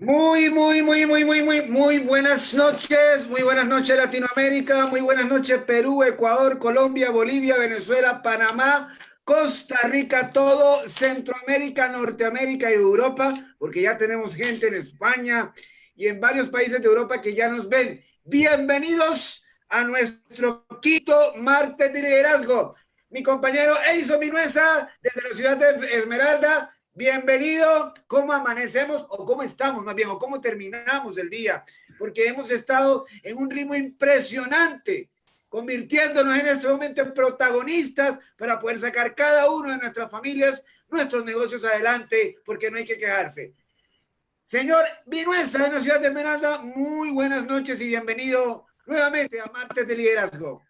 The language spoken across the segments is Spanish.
Muy buenas noches Latinoamérica, muy buenas noches Perú, Ecuador, Colombia, Bolivia, Venezuela, Panamá, Costa Rica, todo Centroamérica, Norteamérica y Europa, porque ya tenemos gente en España y en varios países de Europa que ya nos ven. Bienvenidos a nuestro quinto martes de liderazgo. Mi compañero Edison Minuesa, desde la ciudad de Esmeralda. Bienvenido, ¿cómo amanecemos o cómo estamos más bien o cómo terminamos el día? Porque hemos estado en un ritmo impresionante, convirtiéndonos en este momento en protagonistas para poder sacar cada uno de nuestras familias, nuestros negocios adelante, porque no hay que quejarse. Señor Vinuesa de la ciudad de Esmeralda, muy buenas noches y bienvenido nuevamente a Martes de Liderazgo.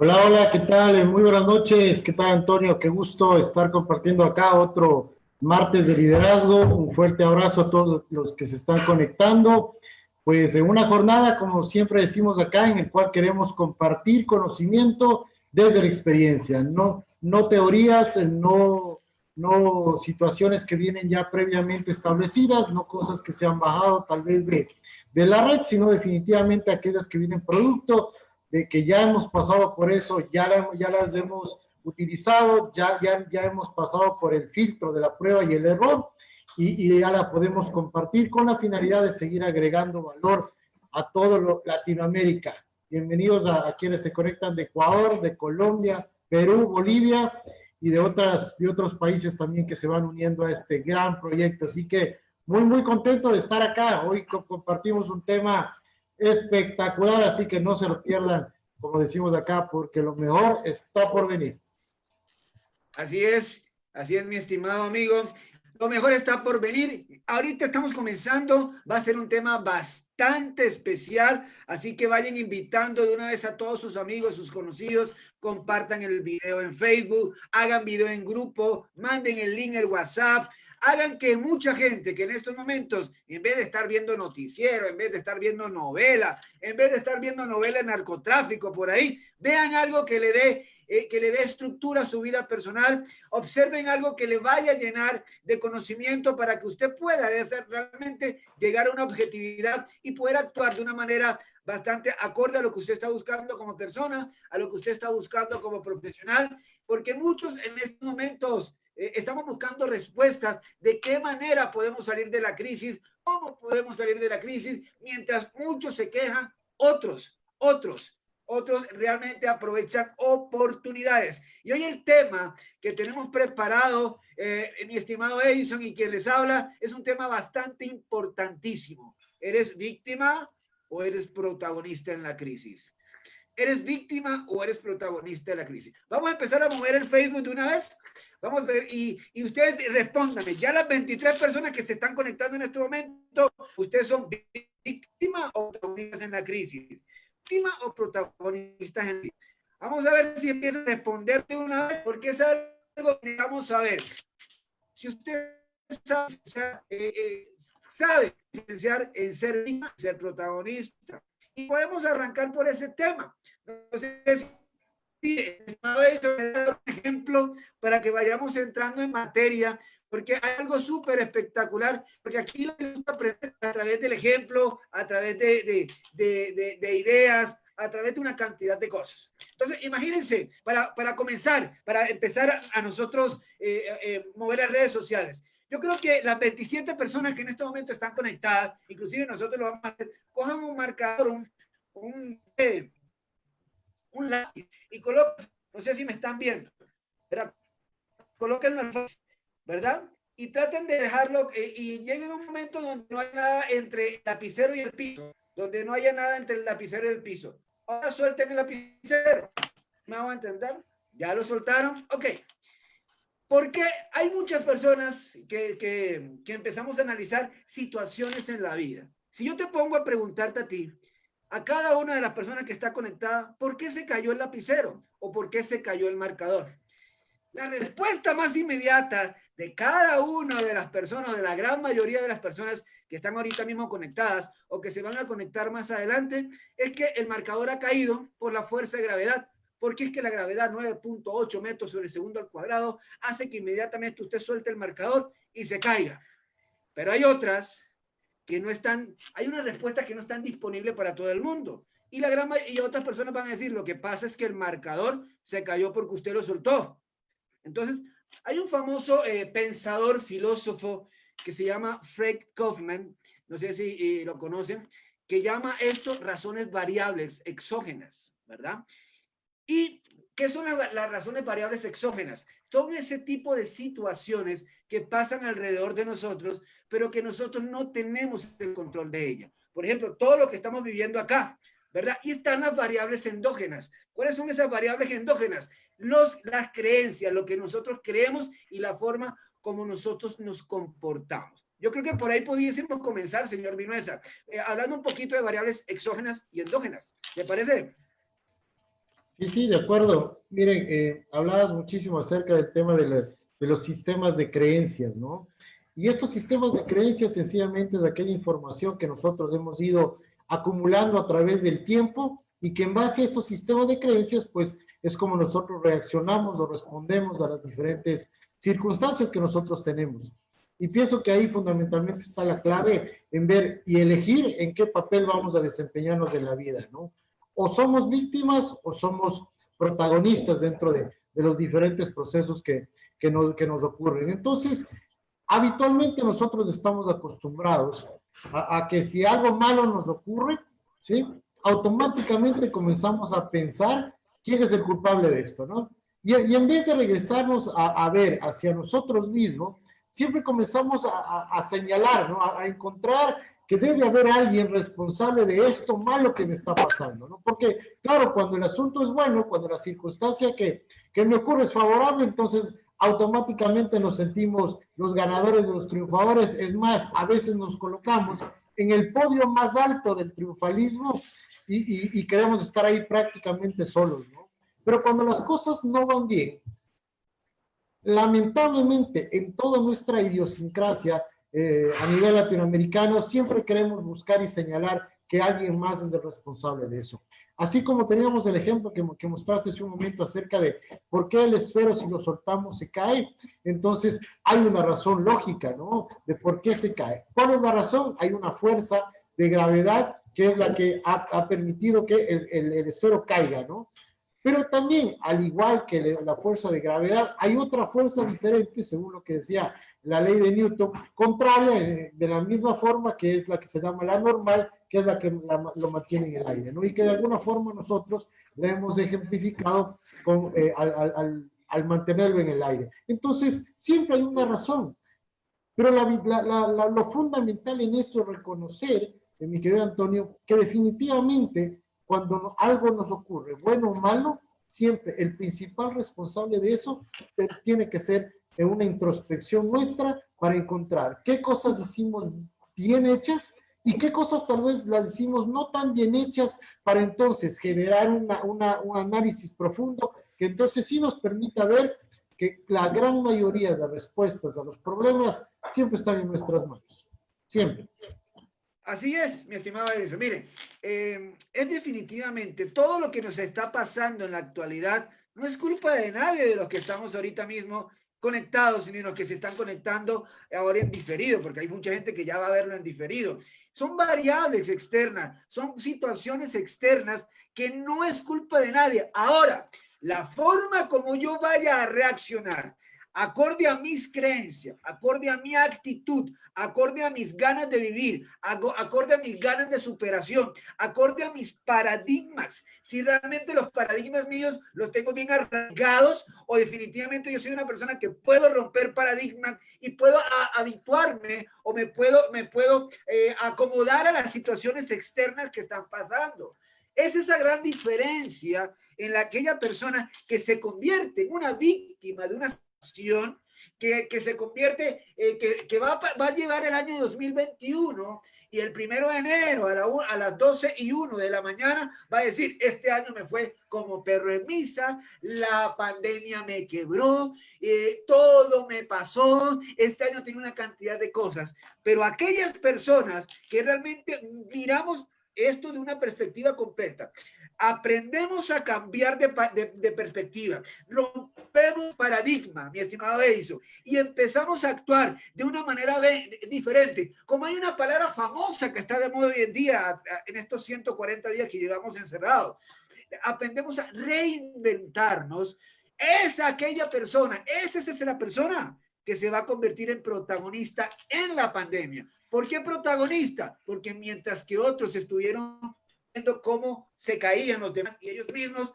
Hola, hola, ¿qué tal? Muy buenas noches. ¿Qué tal, Antonio? Qué gusto estar compartiendo acá otro martes de liderazgo. Un fuerte abrazo a todos los que se están conectando. Pues en una jornada, como siempre decimos acá, en el cual queremos compartir conocimiento desde la experiencia, no teorías, no situaciones que vienen ya previamente establecidas, no cosas que se han bajado tal vez de la red, sino definitivamente aquellas que vienen producto de que ya hemos pasado por eso, ya las hemos utilizado, ya hemos pasado por el filtro de la prueba y el error, y ya la podemos compartir con la finalidad de seguir agregando valor a todo Latinoamérica. Bienvenidos a quienes se conectan de Ecuador, de Colombia, Perú, Bolivia y de otros países también que se van uniendo a este gran proyecto. Así que muy contento de estar acá. Hoy compartimos un tema espectacular, así que no se lo pierdan, como decimos acá, porque lo mejor está por venir. Así es, mi estimado amigo. Lo mejor está por venir. Ahorita estamos comenzando, va a ser un tema bastante especial, así que vayan invitando de una vez a todos sus amigos, sus conocidos, compartan el video en Facebook, hagan video en grupo, manden el link en WhatsApp, hagan que mucha gente que en estos momentos, en vez de estar viendo noticiero, en vez de estar viendo novela, en vez de estar viendo novela de narcotráfico por ahí, vean algo que le dé estructura a su vida personal, observen algo que le vaya a llenar de conocimiento para que usted pueda realmente llegar a una objetividad y poder actuar de una manera bastante acorde a lo que usted está buscando como persona, a lo que usted está buscando como profesional, porque muchos en estos momentos estamos buscando respuestas de qué manera podemos salir de la crisis, cómo podemos salir de la crisis, mientras muchos se quejan, otros realmente aprovechan oportunidades. Y hoy el tema que tenemos preparado, mi estimado Edison y quien les habla, es un tema bastante importantísimo. ¿Eres víctima o eres protagonista en la crisis? ¿Eres víctima o eres protagonista de la crisis? Vamos a empezar a mover el Facebook de una vez. Vamos a ver, y ustedes respóndanme. Ya las 23 personas que se están conectando en este momento, ¿ustedes son víctimas o protagonistas en la crisis? ¿Víctimas o protagonistas en la crisis? Vamos a ver si empiezan a responder de una vez, porque es algo que vamos a ver. Si usted sabe diferenciar el ser víctima y ser protagonista. Y podemos arrancar por ese tema. Entonces, sí, un ejemplo para que vayamos entrando en materia, porque hay algo súper espectacular, porque aquí lo que aprender a través del ejemplo, a través de ideas, a través de una cantidad de cosas. Entonces, imagínense, para comenzar, para empezar a nosotros mover las redes sociales. Yo creo que las 27 personas que en este momento están conectadas, inclusive nosotros lo vamos a hacer, cojan un marcador, un lápiz y coloquen, no sé si me están viendo, ¿verdad? Colóquenlo, ¿verdad? Y traten de dejarlo y lleguen a un momento donde no hay nada entre el lapicero y el piso, donde no haya nada entre el lapicero y el piso. Ahora suelten el lapicero. ¿Me hago entender? ¿Ya lo soltaron? Ok. Porque hay muchas personas que empezamos a analizar situaciones en la vida. Si yo te pongo a preguntarte a ti, a cada una de las personas que está conectada, ¿por qué se cayó el lapicero? ¿O por qué se cayó el marcador? La respuesta más inmediata de cada una de las personas, de la gran mayoría de las personas que están ahorita mismo conectadas o que se van a conectar más adelante, es que el marcador ha caído por la fuerza de gravedad. Porque es que la gravedad 9.8 metros sobre segundo al cuadrado hace que inmediatamente usted suelte el marcador y se caiga. Pero hay otras que no están, hay unas respuestas que no están disponibles para todo el mundo. Y otras personas van a decir, lo que pasa es que el marcador se cayó porque usted lo soltó. Entonces, hay un famoso pensador, filósofo, que se llama Fred Kaufman, no sé si lo conocen, que llama esto razones variables exógenas, ¿verdad? ¿Y qué son las razones variables exógenas? Son ese tipo de situaciones que pasan alrededor de nosotros, pero que nosotros no tenemos el control de ellas. Por ejemplo, todo lo que estamos viviendo acá, ¿verdad? Y están las variables endógenas. ¿Cuáles son esas variables endógenas? Las creencias, lo que nosotros creemos y la forma como nosotros nos comportamos. Yo creo que por ahí pudiésemos comenzar, señor Vinuesa, hablando un poquito de variables exógenas y endógenas. ¿Le parece? Sí, de acuerdo. Miren, hablabas muchísimo acerca del tema de los sistemas de creencias, ¿no? Y estos sistemas de creencias sencillamente es aquella información que nosotros hemos ido acumulando a través del tiempo y que en base a esos sistemas de creencias, pues es como nosotros reaccionamos o respondemos a las diferentes circunstancias que nosotros tenemos. Y pienso que ahí fundamentalmente está la clave en ver y elegir en qué papel vamos a desempeñarnos en la vida, ¿no? O somos víctimas o somos protagonistas dentro de los diferentes procesos que nos ocurren. Entonces, habitualmente nosotros estamos acostumbrados a que si algo malo nos ocurre, ¿sí? Automáticamente comenzamos a pensar quién es el culpable de esto, ¿no? Y en vez de regresarnos a ver hacia nosotros mismos, siempre comenzamos a señalar, ¿no? A encontrar que debe haber alguien responsable de esto malo que me está pasando, ¿no? Porque, claro, cuando el asunto es bueno, cuando la circunstancia que me ocurre es favorable, entonces automáticamente nos sentimos los ganadores de los triunfadores. Es más, a veces nos colocamos en el podio más alto del triunfalismo y queremos estar ahí prácticamente solos, ¿no? Pero cuando las cosas no van bien, lamentablemente en toda nuestra idiosincrasia a nivel latinoamericano siempre queremos buscar y señalar que alguien más es el responsable de eso. Así como teníamos el ejemplo que mostraste hace un momento acerca de por qué el esfero si lo soltamos se cae, entonces hay una razón lógica, ¿no? De por qué se cae. ¿Cuál es la razón? Hay una fuerza de gravedad que es la que ha permitido que el esfero caiga, ¿no? Pero también, al igual que la fuerza de gravedad, hay otra fuerza diferente, según lo que decía la ley de Newton, contraria de la misma forma que es la que se llama la normal, que es la que lo mantiene en el aire, ¿no? Y que de alguna forma nosotros la hemos ejemplificado al mantenerlo en el aire. Entonces, siempre hay una razón. Pero lo fundamental en esto es reconocer, mi querido Antonio, que definitivamente cuando algo nos ocurre, bueno o malo, siempre el principal responsable de eso tiene que ser una introspección nuestra para encontrar qué cosas hicimos bien hechas y qué cosas tal vez las hicimos no tan bien hechas, para entonces generar un análisis profundo que entonces sí nos permita ver que la gran mayoría de respuestas a los problemas siempre están en nuestras manos. Siempre. Así es, mi estimado Edison. Mire, es definitivamente todo lo que nos está pasando en la actualidad no es culpa de nadie de los que estamos ahorita mismo conectados, sino de los que se están conectando ahora en diferido, porque hay mucha gente que ya va a verlo en diferido. Son variables externas, son situaciones externas que no es culpa de nadie. Ahora, la forma como yo vaya a reaccionar, acorde a mis creencias, acorde a mi actitud, acorde a mis ganas de vivir, acorde a mis ganas de superación, acorde a mis paradigmas. Si realmente los paradigmas míos los tengo bien arraigados o definitivamente yo soy una persona que puedo romper paradigmas y puedo habituarme o me puedo acomodar a las situaciones externas que están pasando. Es esa gran diferencia en la aquella persona que se convierte en una víctima de una situación que se convierte, que va a llevar el año 2021 y el 1 de enero a las 12:01 de la mañana va a decir, este año me fue como perro en misa, la pandemia me quebró, todo me pasó, este año tiene una cantidad de cosas, pero aquellas personas que realmente miramos esto de una perspectiva completa, aprendemos a cambiar de perspectiva, rompemos paradigma, mi estimado Edison, y empezamos a actuar de una manera diferente. Como hay una palabra famosa que está de moda hoy en día, en estos 140 días que llevamos encerrados, aprendemos a reinventarnos. Es aquella persona, esa es la persona que se va a convertir en protagonista en la pandemia. ¿Por qué protagonista? Porque mientras que otros estuvieron viendo cómo se caían los demás y ellos mismos,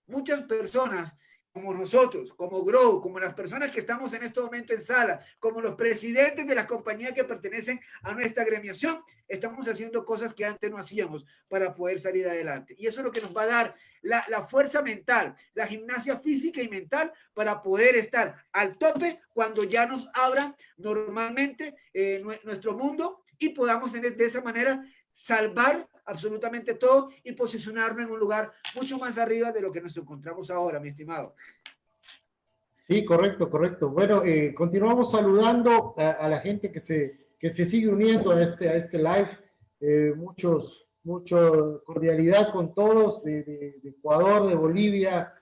muchas personas como nosotros, como Grow, como las personas que estamos en este momento en sala, como los presidentes de las compañías que pertenecen a nuestra agremiación, estamos haciendo cosas que antes no hacíamos para poder salir adelante. Y eso es lo que nos va a dar la fuerza mental, la gimnasia física y mental para poder estar al tope cuando ya nos abran normalmente nuestro mundo y podamos de esa manera salvar absolutamente todo y posicionarnos en un lugar mucho más arriba de lo que nos encontramos ahora, mi estimado. Sí, correcto, correcto. Bueno, continuamos saludando a la gente que se sigue uniendo a este live. Mucha cordialidad con todos de Ecuador, de Bolivia,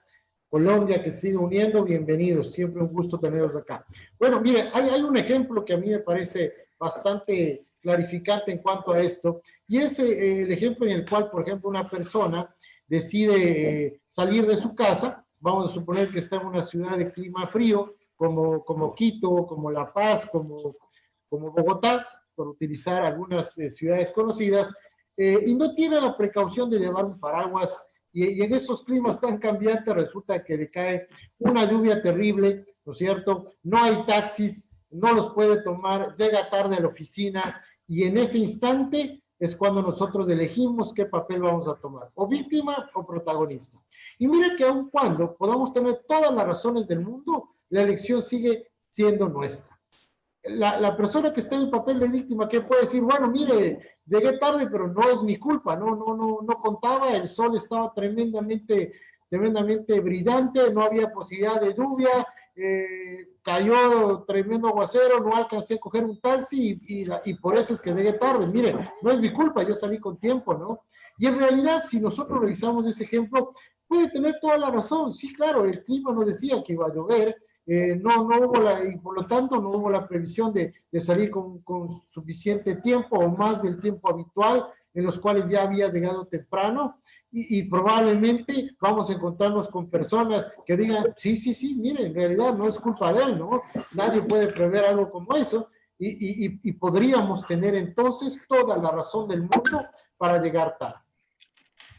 Colombia, que se sigue uniendo. Bienvenidos, siempre un gusto tenerlos acá. Bueno, mire, hay un ejemplo que a mí me parece bastante clarificante en cuanto a esto, y es el ejemplo en el cual, por ejemplo, una persona decide salir de su casa. Vamos a suponer que está en una ciudad de clima frío, como Quito, como La Paz, como Bogotá, por utilizar algunas ciudades conocidas, y no tiene la precaución de llevar un paraguas, y en esos climas tan cambiantes resulta que le cae una lluvia terrible, ¿no es cierto? No hay taxis, no los puede tomar, llega tarde a la oficina, y en ese instante es cuando nosotros elegimos qué papel vamos a tomar, o víctima o protagonista. Y mira que aun cuando podamos tener todas las razones del mundo, la elección sigue siendo nuestra. La persona que está en el papel de víctima, que puede decir, bueno, mire, llegué tarde, pero no es mi culpa, no contaba, el sol estaba tremendamente brillante, no había posibilidad de lluvia, cayó tremendo aguacero, no alcancé a coger un taxi y por eso es que llegué tarde. Mire, no es mi culpa, yo salí con tiempo, ¿no? Y en realidad, si nosotros revisamos ese ejemplo, puede tener toda la razón. Sí, claro, el clima nos decía que iba a llover, no hubo y por lo tanto no hubo la previsión de salir con suficiente tiempo o más del tiempo habitual, en los cuales ya había llegado temprano, y probablemente vamos a encontrarnos con personas que digan, sí, mire, en realidad no es culpa de él, ¿no? Nadie puede prever algo como eso, y podríamos tener entonces toda la razón del mundo para llegar tarde.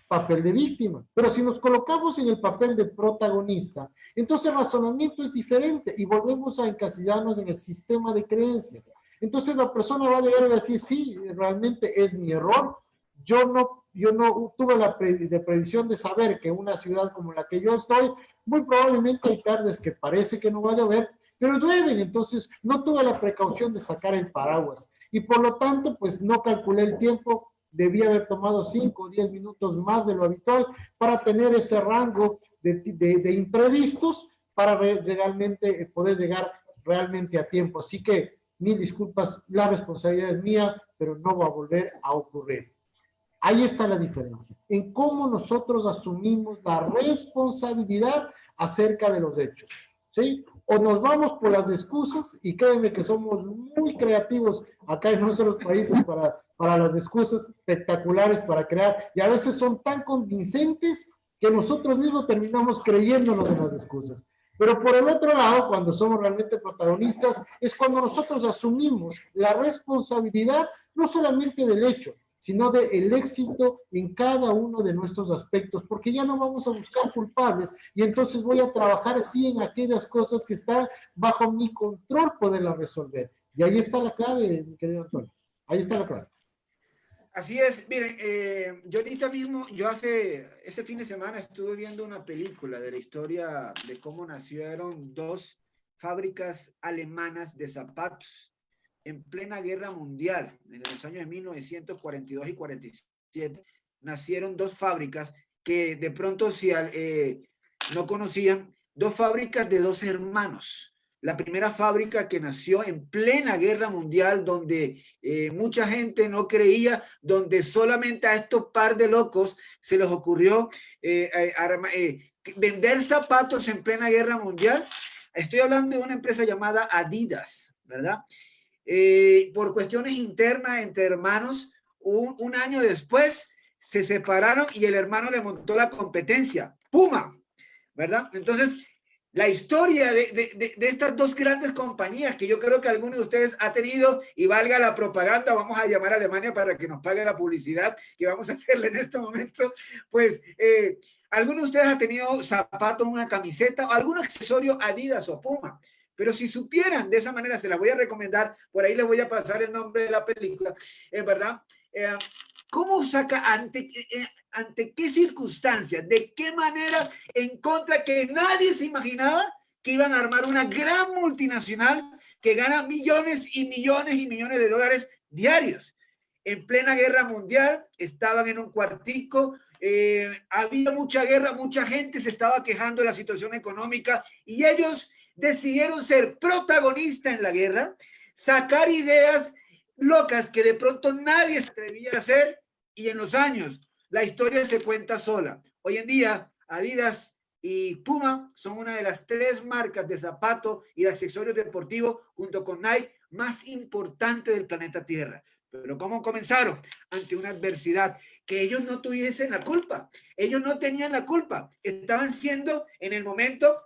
Papel de víctima. Pero si nos colocamos en el papel de protagonista, entonces el razonamiento es diferente y volvemos a encasillarnos en el sistema de creencias. Entonces la persona va a llegar a decir, sí, realmente es mi error, yo yo no tuve la previsión de saber que una ciudad como la que yo estoy, muy probablemente hay tardes que parece que no va a llover, pero llueven, entonces no tuve la precaución de sacar el paraguas. Y por lo tanto, pues no calculé el tiempo, debía haber tomado 5 o 10 minutos más de lo habitual para tener ese rango de imprevistos para realmente poder llegar realmente a tiempo. Así que mil disculpas, la responsabilidad es mía, pero no va a volver a ocurrir. Ahí está la diferencia, en cómo nosotros asumimos la responsabilidad acerca de los hechos, ¿sí? O nos vamos por las excusas, y créanme que somos muy creativos acá en nuestros países para las excusas espectaculares para crear, y a veces son tan convincentes que nosotros mismos terminamos creyéndonos en las excusas. Pero por el otro lado, cuando somos realmente protagonistas, es cuando nosotros asumimos la responsabilidad no solamente del hecho, sino del éxito en cada uno de nuestros aspectos, porque ya no vamos a buscar culpables y entonces voy a trabajar sí en aquellas cosas que están bajo mi control poderlas resolver. Y ahí está la clave, mi querido Antonio. Ahí está la clave. Así es, miren, yo ahorita mismo, ese fin de semana estuve viendo una película de la historia de cómo nacieron dos fábricas alemanas de zapatos en plena guerra mundial, en los años de 1942 y 47, nacieron dos fábricas que de pronto si no conocían, dos fábricas de dos hermanos. La primera fábrica que nació en plena guerra mundial, donde mucha gente no creía, donde solamente a estos par de locos se les ocurrió vender zapatos en plena guerra mundial. Estoy hablando de una empresa llamada Adidas, ¿verdad? Por cuestiones internas entre hermanos, un año después se separaron y el hermano le montó la competencia, Puma, ¿verdad? Entonces, la historia de estas dos grandes compañías que yo creo que alguno de ustedes ha tenido, y valga la propaganda, vamos a llamar a Alemania para que nos pague la publicidad que vamos a hacerle en este momento, pues alguno de ustedes ha tenido zapatos, una camiseta o algún accesorio Adidas o Puma. Pero si supieran de esa manera, se las voy a recomendar, por ahí les voy a pasar el nombre de la película, ¿verdad? ¿Cómo saca, ante qué circunstancias, de qué manera, en contra que nadie se imaginaba que iban a armar una gran multinacional que gana millones y millones y millones de dólares diarios? En plena guerra mundial, estaban en un cuartico, había mucha guerra, mucha gente se estaba quejando de la situación económica y ellos decidieron ser protagonistas en la guerra, sacar ideas locas que de pronto nadie se atrevía a hacer, y en los años la historia se cuenta sola. Hoy en día Adidas y Puma son una de las 3 marcas de zapatos y de accesorios deportivos junto con Nike más importantes del planeta Tierra. Pero ¿cómo comenzaron? Ante una adversidad que ellos no tuviesen la culpa. Ellos no tenían la culpa. Estaban siendo en el momento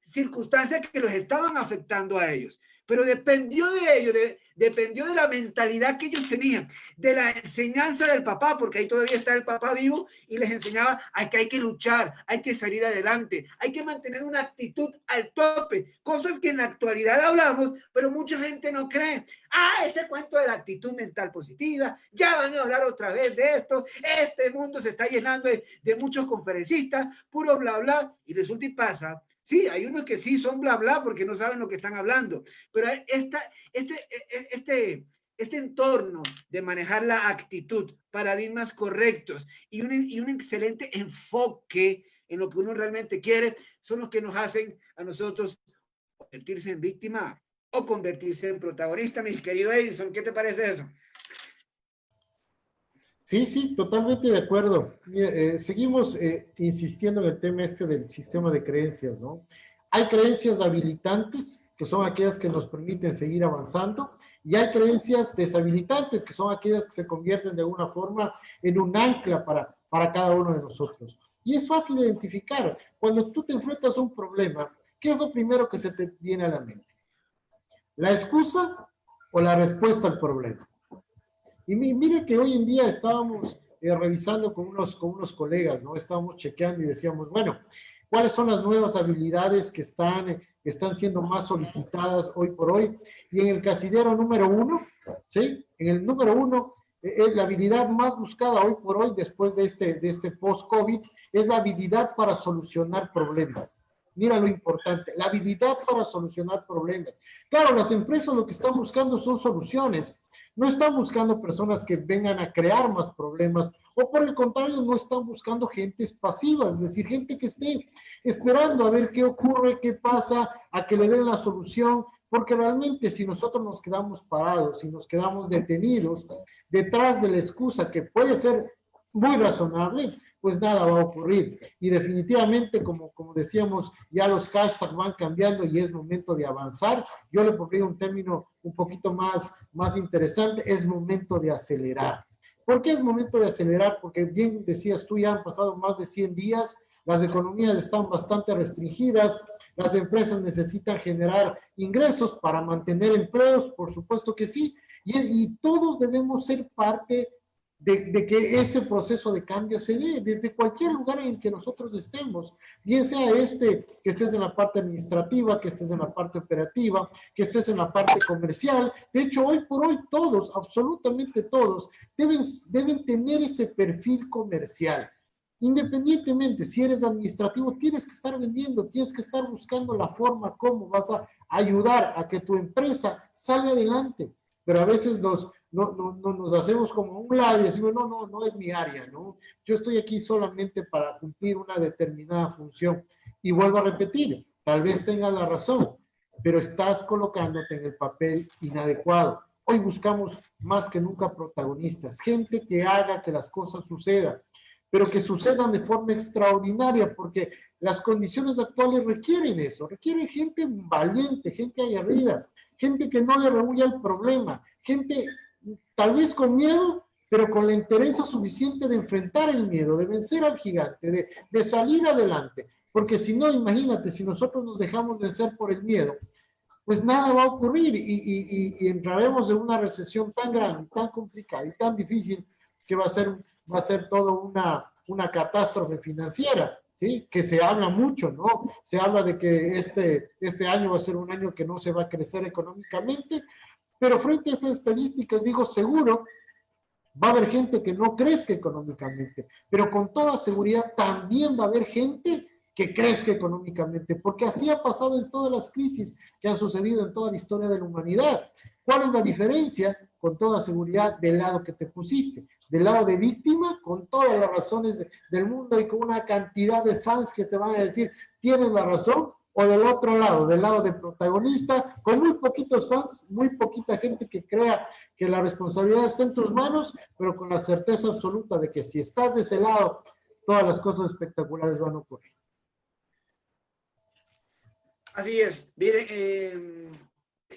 circunstancias que los estaban afectando a ellos. Pero dependió de ellos, dependió de la mentalidad que ellos tenían, de la enseñanza del papá, porque ahí todavía está el papá vivo y les enseñaba que hay que luchar, hay que salir adelante, hay que mantener una actitud al tope, cosas que en la actualidad hablamos, pero mucha gente no cree. Ese cuento de la actitud mental positiva, ya van a hablar otra vez de esto, este mundo se está llenando de muchos conferencistas, puro bla bla, y resulta y pasa. Sí, hay unos que sí son bla bla porque no saben lo que están hablando, pero este entorno de manejar la actitud, paradigmas correctos y un excelente enfoque en lo que uno realmente quiere, son los que nos hacen a nosotros convertirse en víctima o convertirse en protagonista. Mi querido Edison, ¿qué te parece eso? Sí, totalmente de acuerdo. Mira, seguimos insistiendo en el tema del sistema de creencias, ¿no? Hay creencias habilitantes, que son aquellas que nos permiten seguir avanzando, y hay creencias deshabilitantes, que son aquellas que se convierten de alguna forma en un ancla para cada uno de nosotros. Y es fácil identificar, cuando tú te enfrentas a un problema, ¿qué es lo primero que se te viene a la mente? ¿La excusa o la respuesta al problema? Y mire que hoy en día estábamos revisando con unos colegas, ¿no? Estábamos chequeando y decíamos, bueno, ¿cuáles son las nuevas habilidades que están siendo más solicitadas hoy por hoy? Y en el casillero número 1, ¿sí? En el número 1 es la habilidad más buscada hoy por hoy, después de este post-COVID, es la habilidad para solucionar problemas. Mira lo importante, la habilidad para solucionar problemas. Claro, las empresas lo que están buscando son soluciones, no están buscando personas que vengan a crear más problemas, o por el contrario, no están buscando gentes pasivas, es decir, gente que esté esperando a ver qué ocurre, qué pasa, a que le den la solución, porque realmente si nosotros nos quedamos parados, si nos quedamos detenidos detrás de la excusa que puede ser muy razonable, pues nada va a ocurrir. Y definitivamente, como decíamos, ya los hashtags van cambiando y es momento de avanzar. Yo le pondría un término un poquito más interesante, es momento de acelerar. ¿Por qué es momento de acelerar? Porque bien decías tú, ya han pasado más de 100 días, las economías están bastante restringidas, las empresas necesitan generar ingresos para mantener empleos, por supuesto que sí, y todos debemos ser parte de que ese proceso de cambio se dé desde cualquier lugar en el que nosotros estemos, bien sea que estés en la parte administrativa, que estés en la parte operativa, que estés en la parte comercial. De hecho, hoy por hoy todos, absolutamente todos, deben tener ese perfil comercial. Independientemente, si eres administrativo, tienes que estar vendiendo, tienes que estar buscando la forma cómo vas a ayudar a que tu empresa salga adelante. Pero a veces nos hacemos como un lado y decimos, no es mi área, ¿no? Yo estoy aquí solamente para cumplir una determinada función. Y vuelvo a repetir, tal vez tengas la razón, pero estás colocándote en el papel inadecuado. Hoy buscamos más que nunca protagonistas, gente que haga que las cosas sucedan, pero que sucedan de forma extraordinaria, porque las condiciones actuales requieren eso, requieren gente valiente, gente aguerrida, gente que no le rehuya el problema, gente tal vez con miedo, pero con la interés suficiente de enfrentar el miedo, de vencer al gigante, de salir adelante, porque si no, imagínate, si nosotros nos dejamos vencer por el miedo, pues nada va a ocurrir y entraremos en una recesión tan grande, tan complicada y tan difícil que va a ser todo una catástrofe financiera, ¿sí? Que se habla mucho, ¿no? Se habla de que este año va a ser un año que no se va a crecer económicamente, pero frente a esas estadísticas, digo, seguro va a haber gente que no crezca económicamente, pero con toda seguridad también va a haber gente que crezca económicamente, porque así ha pasado en todas las crisis que han sucedido en toda la historia de la humanidad. ¿Cuál es la diferencia? Con toda seguridad del lado que te pusiste, del lado de víctima, con todas las razones del mundo y con una cantidad de fans que te van a decir, tienes la razón, o del otro lado, del lado de protagonista, con muy poquitos fans, muy poquita gente que crea que la responsabilidad está en tus manos, pero con la certeza absoluta de que si estás de ese lado, todas las cosas espectaculares van a ocurrir. Así es. Mire,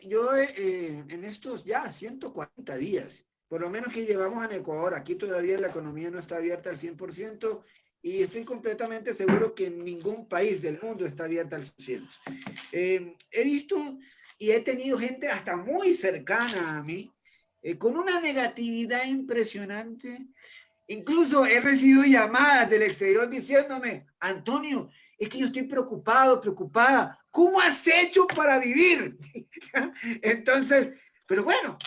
yo en estos ya 140 días, por lo menos que llevamos en Ecuador, aquí todavía la economía no está abierta al 100% y estoy completamente seguro que en ningún país del mundo está abierta al 100%. He visto y he tenido gente hasta muy cercana a mí, con una negatividad impresionante. Incluso he recibido llamadas del exterior diciéndome, Antonio, es que yo estoy preocupado, preocupada. ¿Cómo has hecho para vivir? Entonces, pero bueno,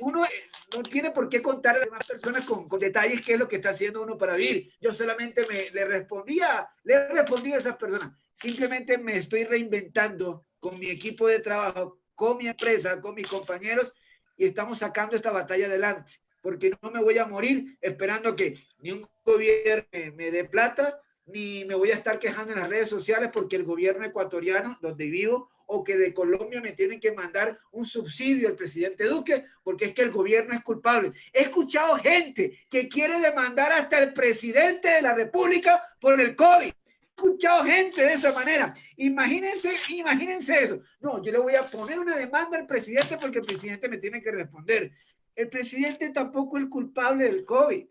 uno no tiene por qué contar a las demás personas con detalles qué es lo que está haciendo uno para vivir. Yo solamente le respondí a esas personas. Simplemente me estoy reinventando con mi equipo de trabajo, con mi empresa, con mis compañeros y estamos sacando esta batalla adelante. Porque no me voy a morir esperando que ni un gobierno me dé plata, ni me voy a estar quejando en las redes sociales porque el gobierno ecuatoriano, donde vivo, o que de Colombia me tienen que mandar un subsidio al presidente Duque, porque es que el gobierno es culpable. He escuchado gente que quiere demandar hasta el presidente de la República por el COVID. He escuchado gente de esa manera. Imagínense eso. No, yo le voy a poner una demanda al presidente porque el presidente me tiene que responder. El presidente tampoco es el culpable del COVID.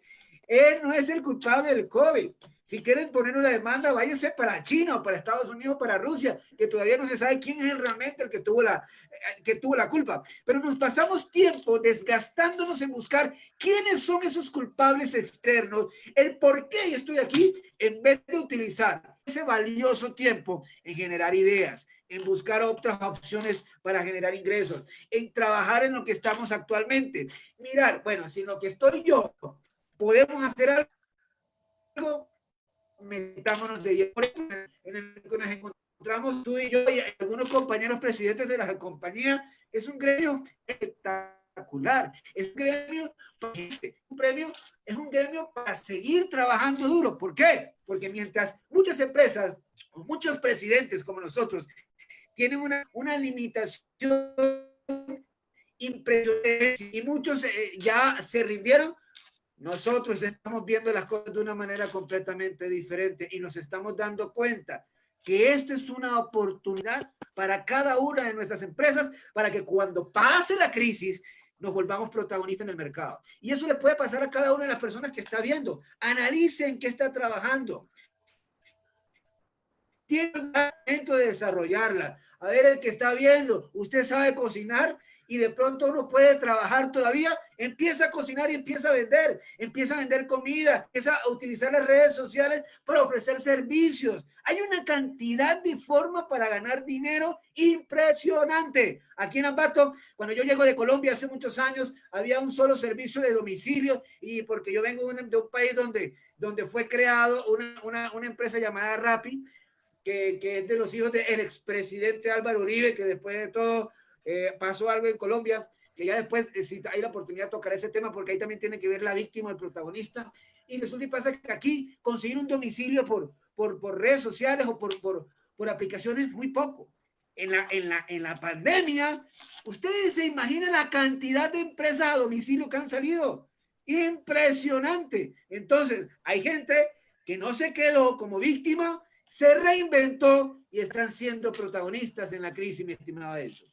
Él no es el culpable del COVID. Si quieren poner una demanda, váyanse para China o para Estados Unidos o para Rusia, que todavía no se sabe quién es realmente el que tuvo la culpa. Pero nos pasamos tiempo desgastándonos en buscar quiénes son esos culpables externos, el por qué yo estoy aquí, en vez de utilizar ese valioso tiempo en generar ideas, en buscar otras opciones para generar ingresos, en trabajar en lo que estamos actualmente. Mirar, bueno, si en lo que estoy yo podemos hacer algo, metámonos de lleno en el que nos encontramos tú y yo y algunos compañeros presidentes de la compañía. Es un gremio espectacular, es un gremio, es un gremio para seguir trabajando duro. ¿Por qué? Porque mientras muchas empresas o muchos presidentes como nosotros tienen una limitación impresionante y muchos ya se rindieron, nosotros estamos viendo las cosas de una manera completamente diferente y nos estamos dando cuenta que esto es una oportunidad para cada una de nuestras empresas para que cuando pase la crisis nos volvamos protagonistas en el mercado. Y eso le puede pasar a cada una de las personas que está viendo. Analicen qué está trabajando. Tiene el momento de desarrollarla. A ver, el que está viendo, usted sabe cocinar y de pronto uno puede trabajar todavía, empieza a cocinar y empieza a vender comida, empieza a utilizar las redes sociales para ofrecer servicios. Hay una cantidad de formas para ganar dinero impresionante. Aquí en Ambato, cuando yo llego de Colombia hace muchos años, había un solo servicio de domicilio y porque yo vengo de un país donde fue creado una empresa llamada Rappi, que es de los hijos del expresidente Álvaro Uribe, que después de todo pasó algo en Colombia, que ya después si hay la oportunidad de tocar ese tema, porque ahí también tiene que ver la víctima, el protagonista, y resulta y pasa que aquí conseguir un domicilio por redes sociales o por aplicaciones muy poco. En la pandemia, ustedes se imaginan la cantidad de empresas a domicilio que han salido. Impresionante. Entonces, hay gente que no se quedó como víctima, se reinventó y están siendo protagonistas en la crisis, mi estimado Edson.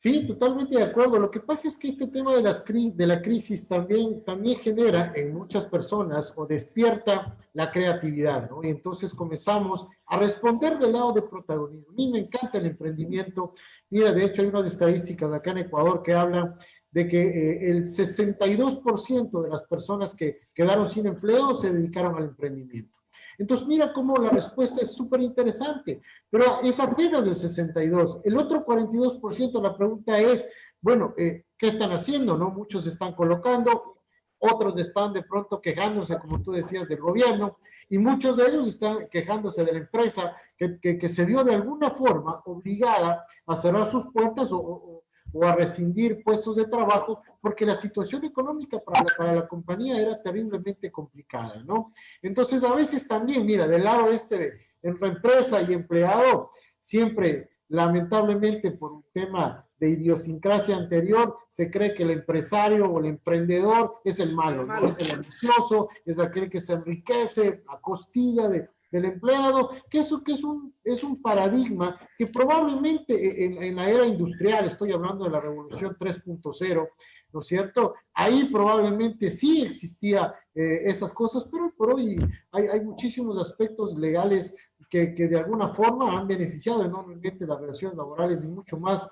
Sí, totalmente de acuerdo. Lo que pasa es que este tema de la crisis también genera en muchas personas o despierta la creatividad, ¿no? Y entonces comenzamos a responder del lado de protagonismo. A mí me encanta el emprendimiento. Mira, de hecho hay unas estadísticas acá en Ecuador que hablan de que el 62% de las personas que quedaron sin empleo se dedicaron al emprendimiento. Entonces, mira cómo la respuesta es súper interesante, pero es apenas del 62. El otro 42%, la pregunta es, bueno, ¿qué están haciendo? ¿No? Muchos están colocando, otros están de pronto quejándose, como tú decías, del gobierno, y muchos de ellos están quejándose de la empresa que se vio de alguna forma obligada a cerrar sus puertas o a rescindir puestos de trabajo, porque la situación económica para la compañía era terriblemente complicada, ¿no? Entonces, a veces también, mira, del lado entre empresa y empleado, siempre, lamentablemente, por un tema de idiosincrasia anterior, se cree que el empresario o el emprendedor es el malo, ¿no? Es el ambicioso, es aquel que se enriquece a costilla del empleado, que es un paradigma que probablemente en la era industrial, estoy hablando de la revolución 3.0, ¿no es cierto? Ahí probablemente sí existía esas cosas, pero por hoy hay muchísimos aspectos legales que de alguna forma han beneficiado enormemente las relaciones laborales y mucho más,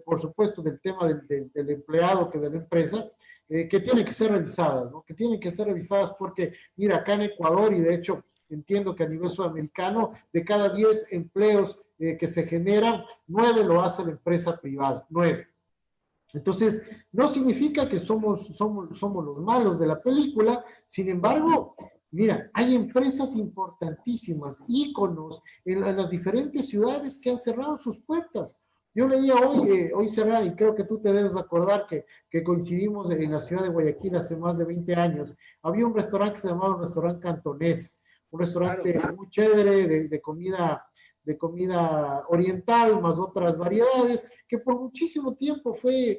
por supuesto, del tema del empleado que de la empresa, que tienen que ser revisadas, ¿no? Que tienen que ser revisadas porque, mira, acá en Ecuador, y de hecho entiendo que a nivel sudamericano, de cada 10 empleos que se generan, 9 lo hace la empresa privada, 9. Entonces, no significa que somos los malos de la película, sin embargo, mira, hay empresas importantísimas, íconos en las diferentes ciudades que han cerrado sus puertas. Yo leía hoy cerrar, y creo que tú te debes acordar que coincidimos en la ciudad de Guayaquil hace más de 20 años. Había un restaurante que se llamaba el Restaurante Cantonés, un restaurante muy chévere de comida oriental, más otras variedades, que por muchísimo tiempo fue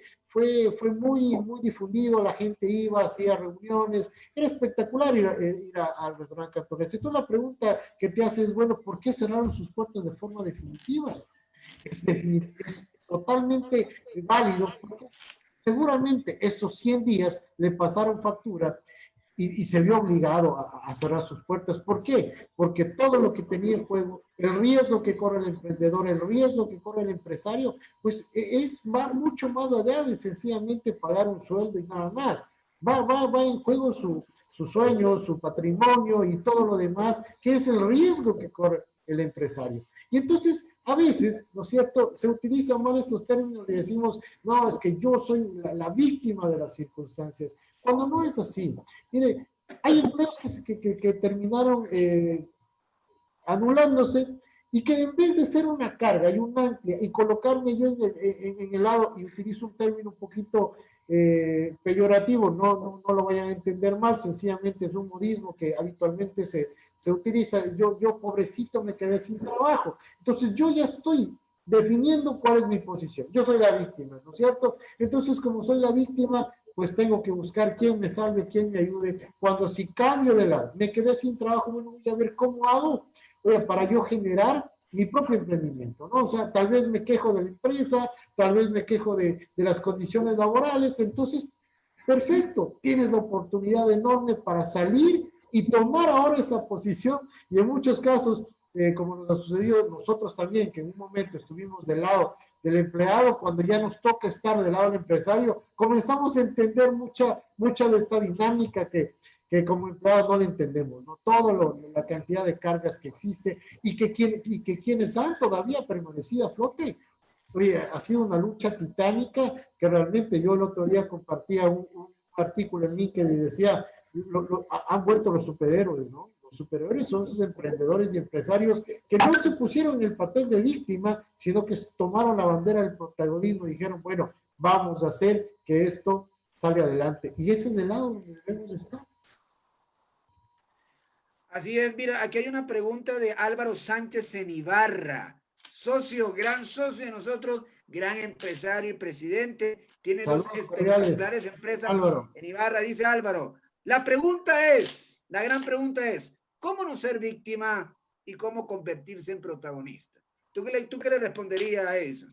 muy difundido, la gente iba, hacía reuniones, era espectacular ir al restaurante Cantonés. Entonces la pregunta que te hace es, bueno, ¿por qué cerraron sus puertas de forma definitiva? Es totalmente válido, porque seguramente estos 100 días le pasaron factura y se vio obligado a cerrar sus puertas. ¿Por qué? Porque todo lo que tenía en juego, el riesgo que corre el emprendedor, el riesgo que corre el empresario, pues va mucho más allá de sencillamente pagar un sueldo y nada más. Va en juego sus sueños, su patrimonio y todo lo demás, que es el riesgo que corre el empresario. Y entonces, a veces, ¿no es cierto?, se utilizan mal estos términos y decimos, no, es que yo soy la víctima de las circunstancias, cuando no es así. Mire, hay empleos que terminaron anulándose y que en vez de ser una carga y un ancla y colocarme yo en el lado, y utilizo un término un poquito peyorativo, no lo vayan a entender mal, sencillamente es un modismo que habitualmente se utiliza, yo pobrecito me quedé sin trabajo, entonces yo ya estoy definiendo cuál es mi posición, yo soy la víctima, ¿no es cierto? Entonces como soy la víctima, pues tengo que buscar quién me salve, quién me ayude, cuando si cambio de lado, me quedé sin trabajo, bueno, voy a ver cómo hago, para yo generar mi propio emprendimiento, ¿no? O sea, tal vez me quejo de la empresa, tal vez me quejo de las condiciones laborales, entonces, perfecto, tienes la oportunidad enorme para salir y tomar ahora esa posición, y en muchos casos, como nos ha sucedido nosotros también, que en un momento estuvimos del lado del empleado, cuando ya nos toca estar del lado del empresario, comenzamos a entender mucha de esta dinámica que como empleados no lo entendemos, ¿no? La cantidad de cargas que existe y que quienes han todavía permanecido a flote. Oye, ha sido una lucha titánica que realmente yo el otro día compartía un artículo en LinkedIn y decía, han vuelto los superhéroes, ¿no? Los superhéroes son esos emprendedores y empresarios que no se pusieron en el papel de víctima, sino que tomaron la bandera del protagonismo y dijeron, bueno, vamos a hacer que esto salga adelante. Y ese es el lado donde debemos estar. Así es, mira, aquí hay una pregunta de Álvaro Sánchez en Ibarra, socio, gran socio de nosotros, gran empresario y presidente, tiene dos espectaculares empresas Álvaro. en Ibarra, dice Álvaro. La gran pregunta es, ¿cómo no ser víctima y cómo convertirse en protagonista? ¿Tú qué le responderías a eso?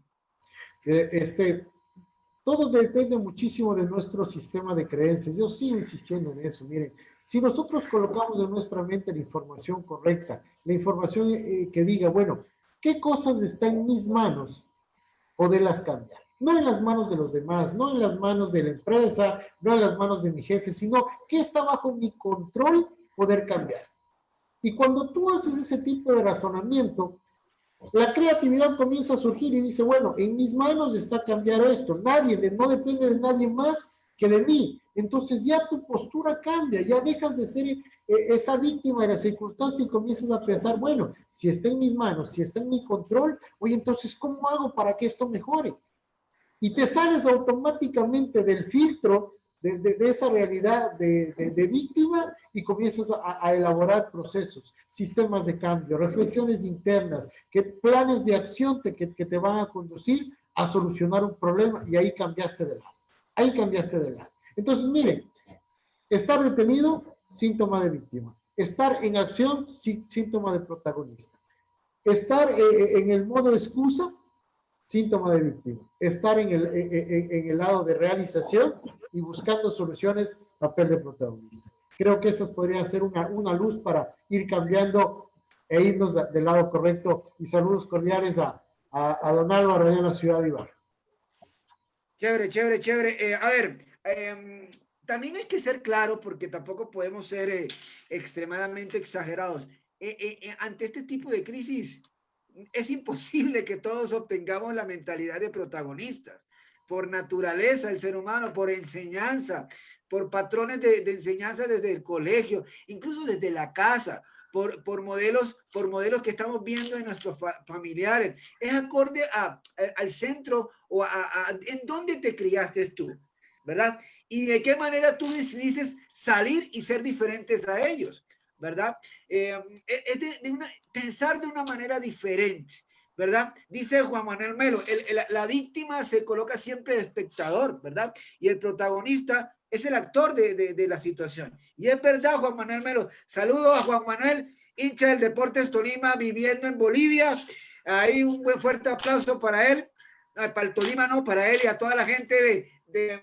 Todo depende muchísimo de nuestro sistema de creencias. Yo sigo insistiendo en eso. Miren, si nosotros colocamos en nuestra mente la información correcta, la información que diga, bueno, ¿qué cosas están en mis manos? Poderlas cambiar. No en las manos de los demás, no en las manos de la empresa, no en las manos de mi jefe, sino ¿qué está bajo mi control poder cambiar? Y cuando tú haces ese tipo de razonamiento, la creatividad comienza a surgir y dice, bueno, en mis manos está cambiar esto, no depende de nadie más que de mí. Entonces ya tu postura cambia, ya dejas de ser esa víctima de la circunstancia y comienzas a pensar, bueno, si está en mis manos, si está en mi control, oye, entonces, ¿cómo hago para que esto mejore? Y te sales automáticamente del filtro de esa realidad de víctima y comienzas a elaborar procesos, sistemas de cambio, reflexiones internas, planes de acción que te van a conducir a solucionar un problema y ahí cambiaste de lado. Ahí cambiaste de lado. Entonces, miren, estar detenido, síntoma de víctima. Estar en acción, síntoma de protagonista. Estar en el modo excusa, síntoma de víctima. Estar en el lado de realización y buscando soluciones, papel de protagonista. Creo que esas podrían ser una luz para ir cambiando e irnos del lado correcto. Y saludos cordiales a don Álvaro allá en la ciudad de Ibarra. Chévere. A ver, también hay que ser claro porque tampoco podemos ser extremadamente exagerados. Ante este tipo de crisis, es imposible que todos obtengamos la mentalidad de protagonistas. Por naturaleza, el ser humano, por enseñanza, por patrones de enseñanza desde el colegio, incluso desde la casa, por modelos que estamos viendo en nuestros familiares. Es acorde al centro o en dónde te criaste tú, ¿verdad? Y de qué manera tú decidiste salir y ser diferentes a ellos, ¿verdad? Es pensar de una manera diferente, ¿verdad? Dice Juan Manuel Melo, la víctima se coloca siempre de espectador, ¿verdad? Y el protagonista es el actor de la situación. Y es verdad, Juan Manuel Melo. Saludos a Juan Manuel, hincha del Deportes Tolima, viviendo en Bolivia. Ahí un buen fuerte aplauso para él, para el Tolima no, para él y a toda la gente de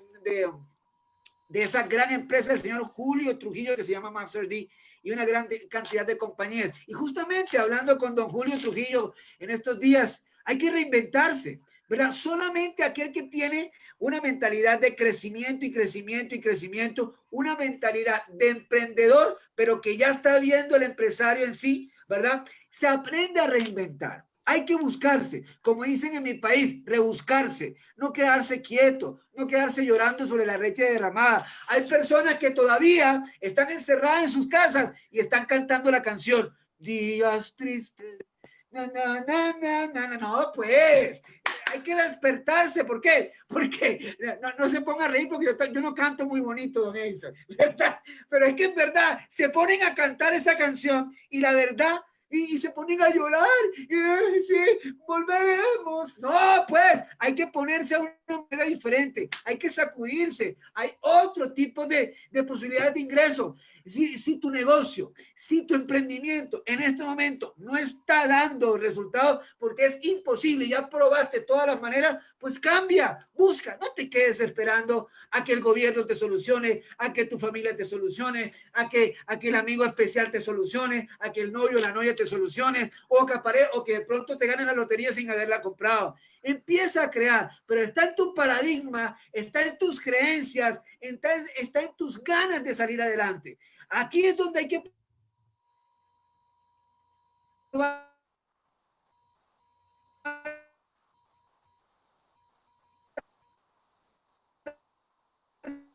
esa gran empresa, el señor Julio Trujillo, que se llama Master D, y una gran cantidad de compañías. Y justamente hablando con don Julio Trujillo en estos días, hay que reinventarse. ¿verdad? Solamente aquel que tiene una mentalidad de crecimiento y crecimiento y crecimiento, una mentalidad de emprendedor, pero que ya está viendo el empresario en sí, ¿verdad? Se aprende a reinventar. Hay que buscarse, como dicen en mi país, rebuscarse, no quedarse quieto, no quedarse llorando sobre la leche derramada. Hay personas que todavía están encerradas en sus casas y están cantando la canción Días tristes. No, pues hay que despertarse. ¿Por qué? Porque no se ponga a reír porque yo no canto muy bonito, don Edison, ¿verdad? Pero es que en verdad se ponen a cantar esa canción y la verdad y se ponen a llorar. Y, sí, volveremos. No, pues hay que ponerse a una manera diferente, hay que sacudirse, hay otro tipo de posibilidades de ingreso. Si tu negocio, si tu emprendimiento en este momento no está dando resultados porque es imposible, ya probaste todas las maneras, pues cambia, busca, no te quedes esperando a que el gobierno te solucione, a que tu familia te solucione, a que el amigo especial te solucione, a que el novio o la novia te solucione, o que de pronto te gane la lotería sin haberla comprado. Empieza a crear, pero está en tu paradigma, está en tus creencias, está en tus ganas de salir adelante. Aquí es donde hay que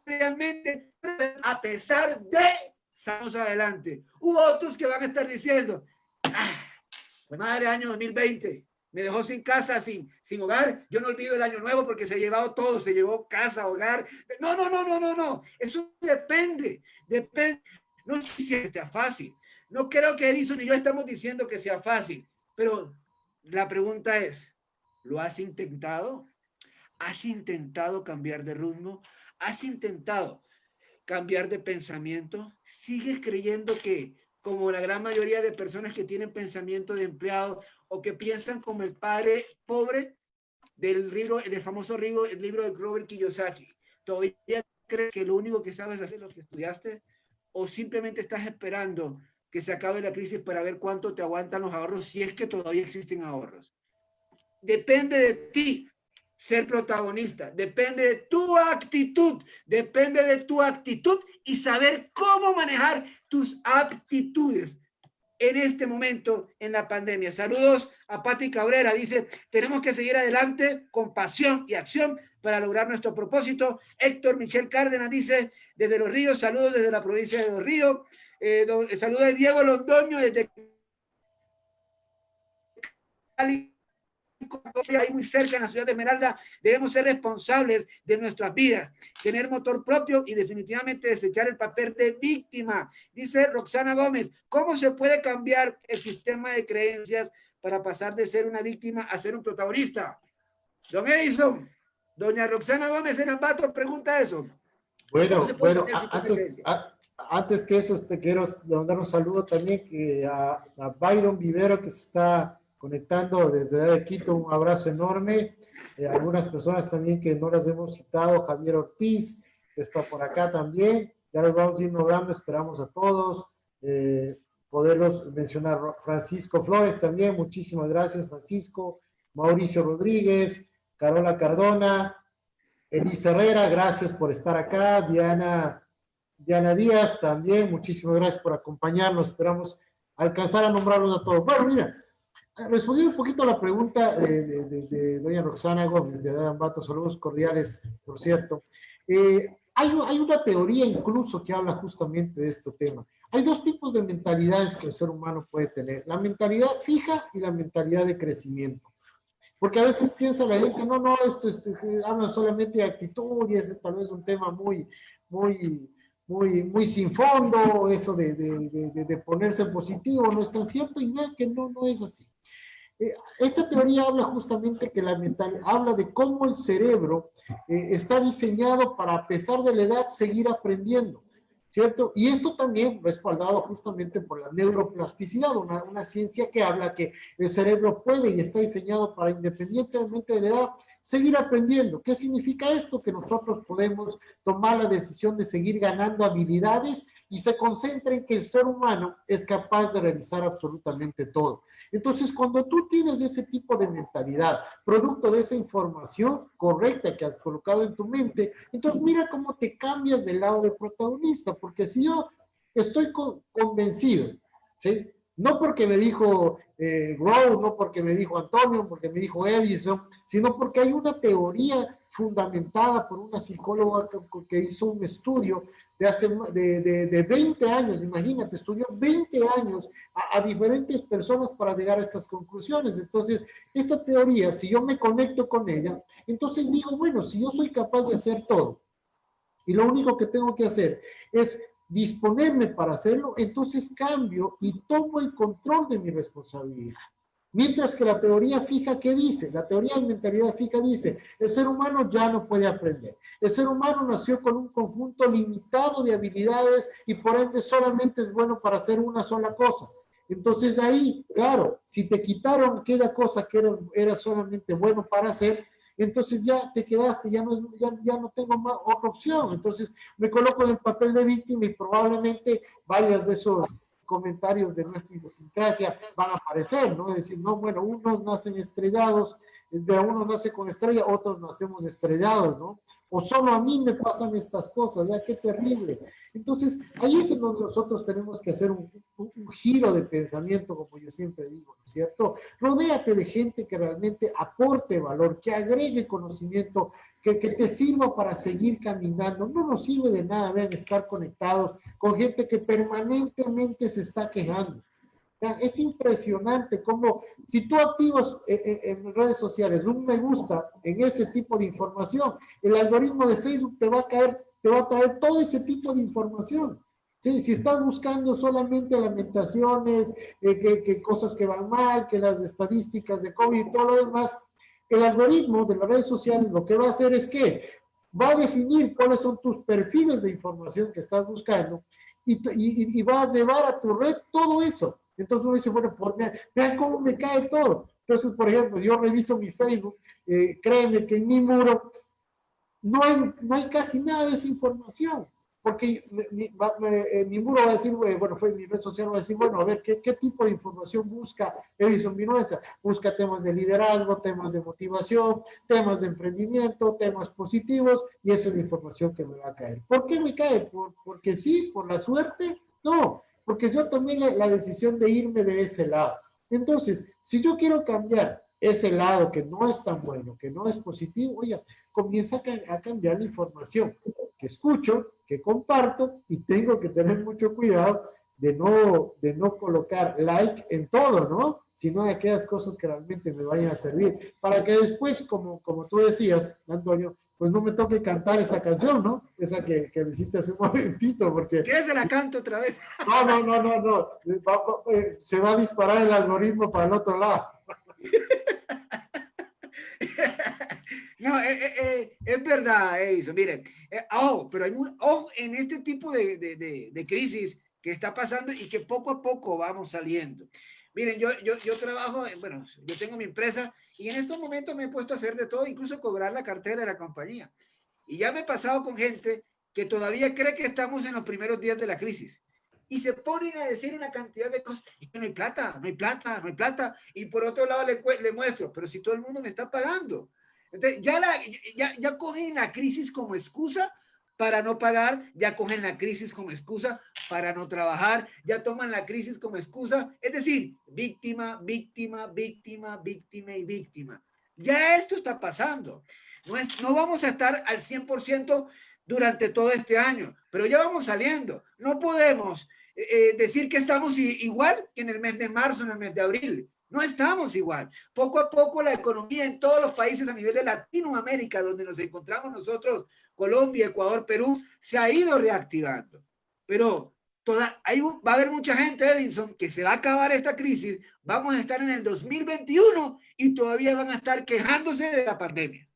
realmente, a pesar de, estamos adelante. Hubo otros que van a estar diciendo, pues madre, año 2020, me dejó sin casa, sin hogar. Yo no olvido el año nuevo porque se ha llevado todo, se llevó casa, hogar. No. Eso depende. No es que sea fácil. No creo que Edison y yo estamos diciendo que sea fácil, pero la pregunta es, ¿lo has intentado? ¿Has intentado cambiar de rumbo? ¿Has intentado cambiar de pensamiento? ¿Sigues creyendo que, como la gran mayoría de personas que tienen pensamiento de empleado o que piensan como el padre pobre del famoso libro de Robert Kiyosaki, todavía crees que lo único que sabes hacer es lo que estudiaste? ¿O simplemente estás esperando que se acabe la crisis para ver cuánto te aguantan los ahorros, si es que todavía existen ahorros? Depende de ti ser protagonista, depende de tu actitud, y saber cómo manejar tus aptitudes en este momento en la pandemia. Saludos a Pati Cabrera, dice, tenemos que seguir adelante con pasión y acción para lograr nuestro propósito. Héctor Michel Cárdenas dice, desde Los Ríos, saludos desde la provincia de Los Ríos. Saludos de Diego Londoño desde Cali, ahí muy cerca en la ciudad de Esmeralda. Debemos ser responsables de nuestras vidas, tener motor propio y definitivamente desechar el papel de víctima. Dice Roxana Gómez, ¿cómo se puede cambiar el sistema de creencias para pasar de ser una víctima a ser un protagonista? Don Edison, doña Roxana Gómez en Ambato pregunta eso. Bueno, antes que eso, quiero mandar un saludo también a Byron Vivero, que se está conectando desde Quito, un abrazo enorme. Algunas personas también que no las hemos citado, Javier Ortiz, que está por acá también. Ya los vamos a ir nombrando, esperamos a todos poderlos mencionar. Francisco Flores también, muchísimas gracias, Francisco. Mauricio Rodríguez, Carola Cardona, Elisa Herrera, gracias por estar acá. Diana Díaz también, muchísimas gracias por acompañarnos. Esperamos alcanzar a nombrarlos a todos. Bueno, mira, respondiendo un poquito a la pregunta de doña Roxana Gómez, de Ambato, saludos cordiales, por cierto. Hay una teoría incluso que habla justamente de este tema. Hay dos tipos de mentalidades que el ser humano puede tener, la mentalidad fija y la mentalidad de crecimiento. Porque a veces piensa la gente, no, esto hablan solamente de actitud y ese tal vez un tema muy sin fondo, eso de ponerse en positivo, no es tan cierto, y no, que no es así. Esta teoría habla justamente que habla de cómo el cerebro está diseñado para, a pesar de la edad, seguir aprendiendo, ¿cierto? Y esto también respaldado justamente por la neuroplasticidad, una ciencia que habla que el cerebro puede y está diseñado para, independientemente de la edad, seguir aprendiendo. ¿Qué significa esto? Que nosotros podemos tomar la decisión de seguir ganando habilidades y se concentra en que el ser humano es capaz de realizar absolutamente todo. Entonces, cuando tú tienes ese tipo de mentalidad, producto de esa información correcta que has colocado en tu mente, entonces mira cómo te cambias del lado de protagonista, porque si yo estoy convencido, ¿sí? No porque me dijo Grow, no porque me dijo Antonio, porque me dijo Edison, sino porque hay una teoría fundamentada por una psicóloga que hizo un estudio de 20 años, imagínate, estudió 20 años a diferentes personas para llegar a estas conclusiones. Entonces, esta teoría, si yo me conecto con ella, entonces digo, bueno, si yo soy capaz de hacer todo, y lo único que tengo que hacer es disponerme para hacerlo, entonces cambio y tomo el control de mi responsabilidad. Mientras que la teoría fija, ¿qué dice? La teoría de mentalidad fija dice, el ser humano ya no puede aprender. El ser humano nació con un conjunto limitado de habilidades y por ende solamente es bueno para hacer una sola cosa. Entonces ahí, claro, si te quitaron aquella cosa que era solamente bueno para hacer, entonces ya te quedaste, ya no tengo más, otra opción. Entonces me coloco en el papel de víctima y probablemente varias de esos comentarios de nuestra idiosincrasia van a aparecer, ¿no? Es decir, no, bueno, unos nacen estrellados, de unos nace con estrella, otros nacemos estrellados, ¿no? O solo a mí me pasan estas cosas, ya qué terrible. Entonces, ahí es donde nosotros tenemos que hacer un giro de pensamiento, como yo siempre digo, ¿no es cierto? Rodéate de gente que realmente aporte valor, que agregue conocimiento, que te sirva para seguir caminando. No nos sirve de nada, vean, estar conectados con gente que permanentemente se está quejando. Es impresionante cómo si tú activas en redes sociales un me gusta en ese tipo de información, el algoritmo de Facebook te va a caer, te va a traer todo ese tipo de información. Sí, si estás buscando solamente lamentaciones, que cosas que van mal, que las estadísticas de COVID y todo lo demás, el algoritmo de las redes sociales lo que va a hacer es que va a definir cuáles son tus perfiles de información que estás buscando y va a llevar a tu red todo eso. Entonces uno dice, bueno, vean cómo me cae todo. Entonces, por ejemplo, yo reviso mi Facebook, créeme que en mi muro no hay casi nada de esa información, porque mi muro va a decir, bueno, fue mi red social, va a decir, bueno, a ver, ¿qué tipo de información busca Edison Vinuesa? Busca temas de liderazgo, temas de motivación, temas de emprendimiento, temas positivos, y esa es la información que me va a caer. ¿Por qué me cae? ¿Porque sí? ¿Por la suerte? No, porque yo tomé la decisión de irme de ese lado. Entonces, si yo quiero cambiar ese lado que no es tan bueno, que no es positivo, oye, comienza a cambiar la información que escucho, que comparto, y tengo que tener mucho cuidado de no colocar like en todo, ¿no? Sino de aquellas cosas que realmente me vayan a servir, para que después, como tú decías, Antonio, pues no me toque cantar esa canción, ¿no? Esa que me hiciste hace un momentito, porque... ¿Quieres se la canto otra vez? No. Se va a disparar el algoritmo para el otro lado. No, es verdad, eso. Miren, pero ojo en este tipo de crisis que está pasando y que poco a poco vamos saliendo. Miren, yo trabajo, bueno, yo tengo mi empresa y en estos momentos me he puesto a hacer de todo, incluso cobrar la cartera de la compañía. Y ya me he pasado con gente que todavía cree que estamos en los primeros días de la crisis. Y se ponen a decir una cantidad de cosas. Y que no hay plata, no hay plata, no hay plata. Y por otro lado le muestro, pero si todo el mundo me está pagando. Entonces, ya cogen la crisis como excusa para no pagar, ya cogen la crisis como excusa para no trabajar, ya toman la crisis como excusa. Es decir, víctima, víctima, víctima, víctima y víctima. Ya esto está pasando. No vamos a estar al 100% durante todo este año, pero ya vamos saliendo. No podemos decir que estamos igual que en el mes de marzo, en el mes de abril. No estamos igual. Poco a poco la economía en todos los países a nivel de Latinoamérica, donde nos encontramos nosotros, Colombia, Ecuador, Perú, se ha ido reactivando. Pero va a haber mucha gente, Edison, que se va a acabar esta crisis. Vamos a estar en el 2021 y todavía van a estar quejándose de la pandemia.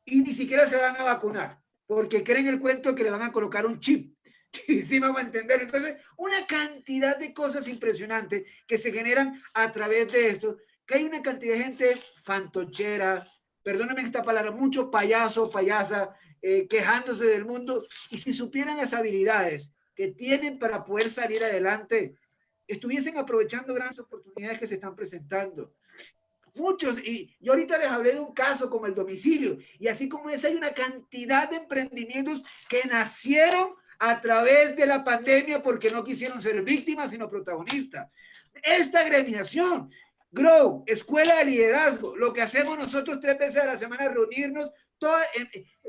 Y ni siquiera se van a vacunar, porque creen el cuento que le van a colocar un chip. Sí, vamos a entender. Entonces, una cantidad de cosas impresionantes que se generan a través de esto, que hay una cantidad de gente fantochera, perdónenme esta palabra, mucho payaso, payasa, quejándose del mundo, y si supieran las habilidades que tienen para poder salir adelante, estuviesen aprovechando grandes oportunidades que se están presentando. Muchos, y yo ahorita les hablé de un caso como el domicilio, y así como esa hay una cantidad de emprendimientos que nacieron a través de la pandemia porque no quisieron ser víctimas, sino protagonistas. Esta agremiación, Grow, Escuela de Liderazgo, lo que hacemos nosotros 3 veces a la semana, reunirnos,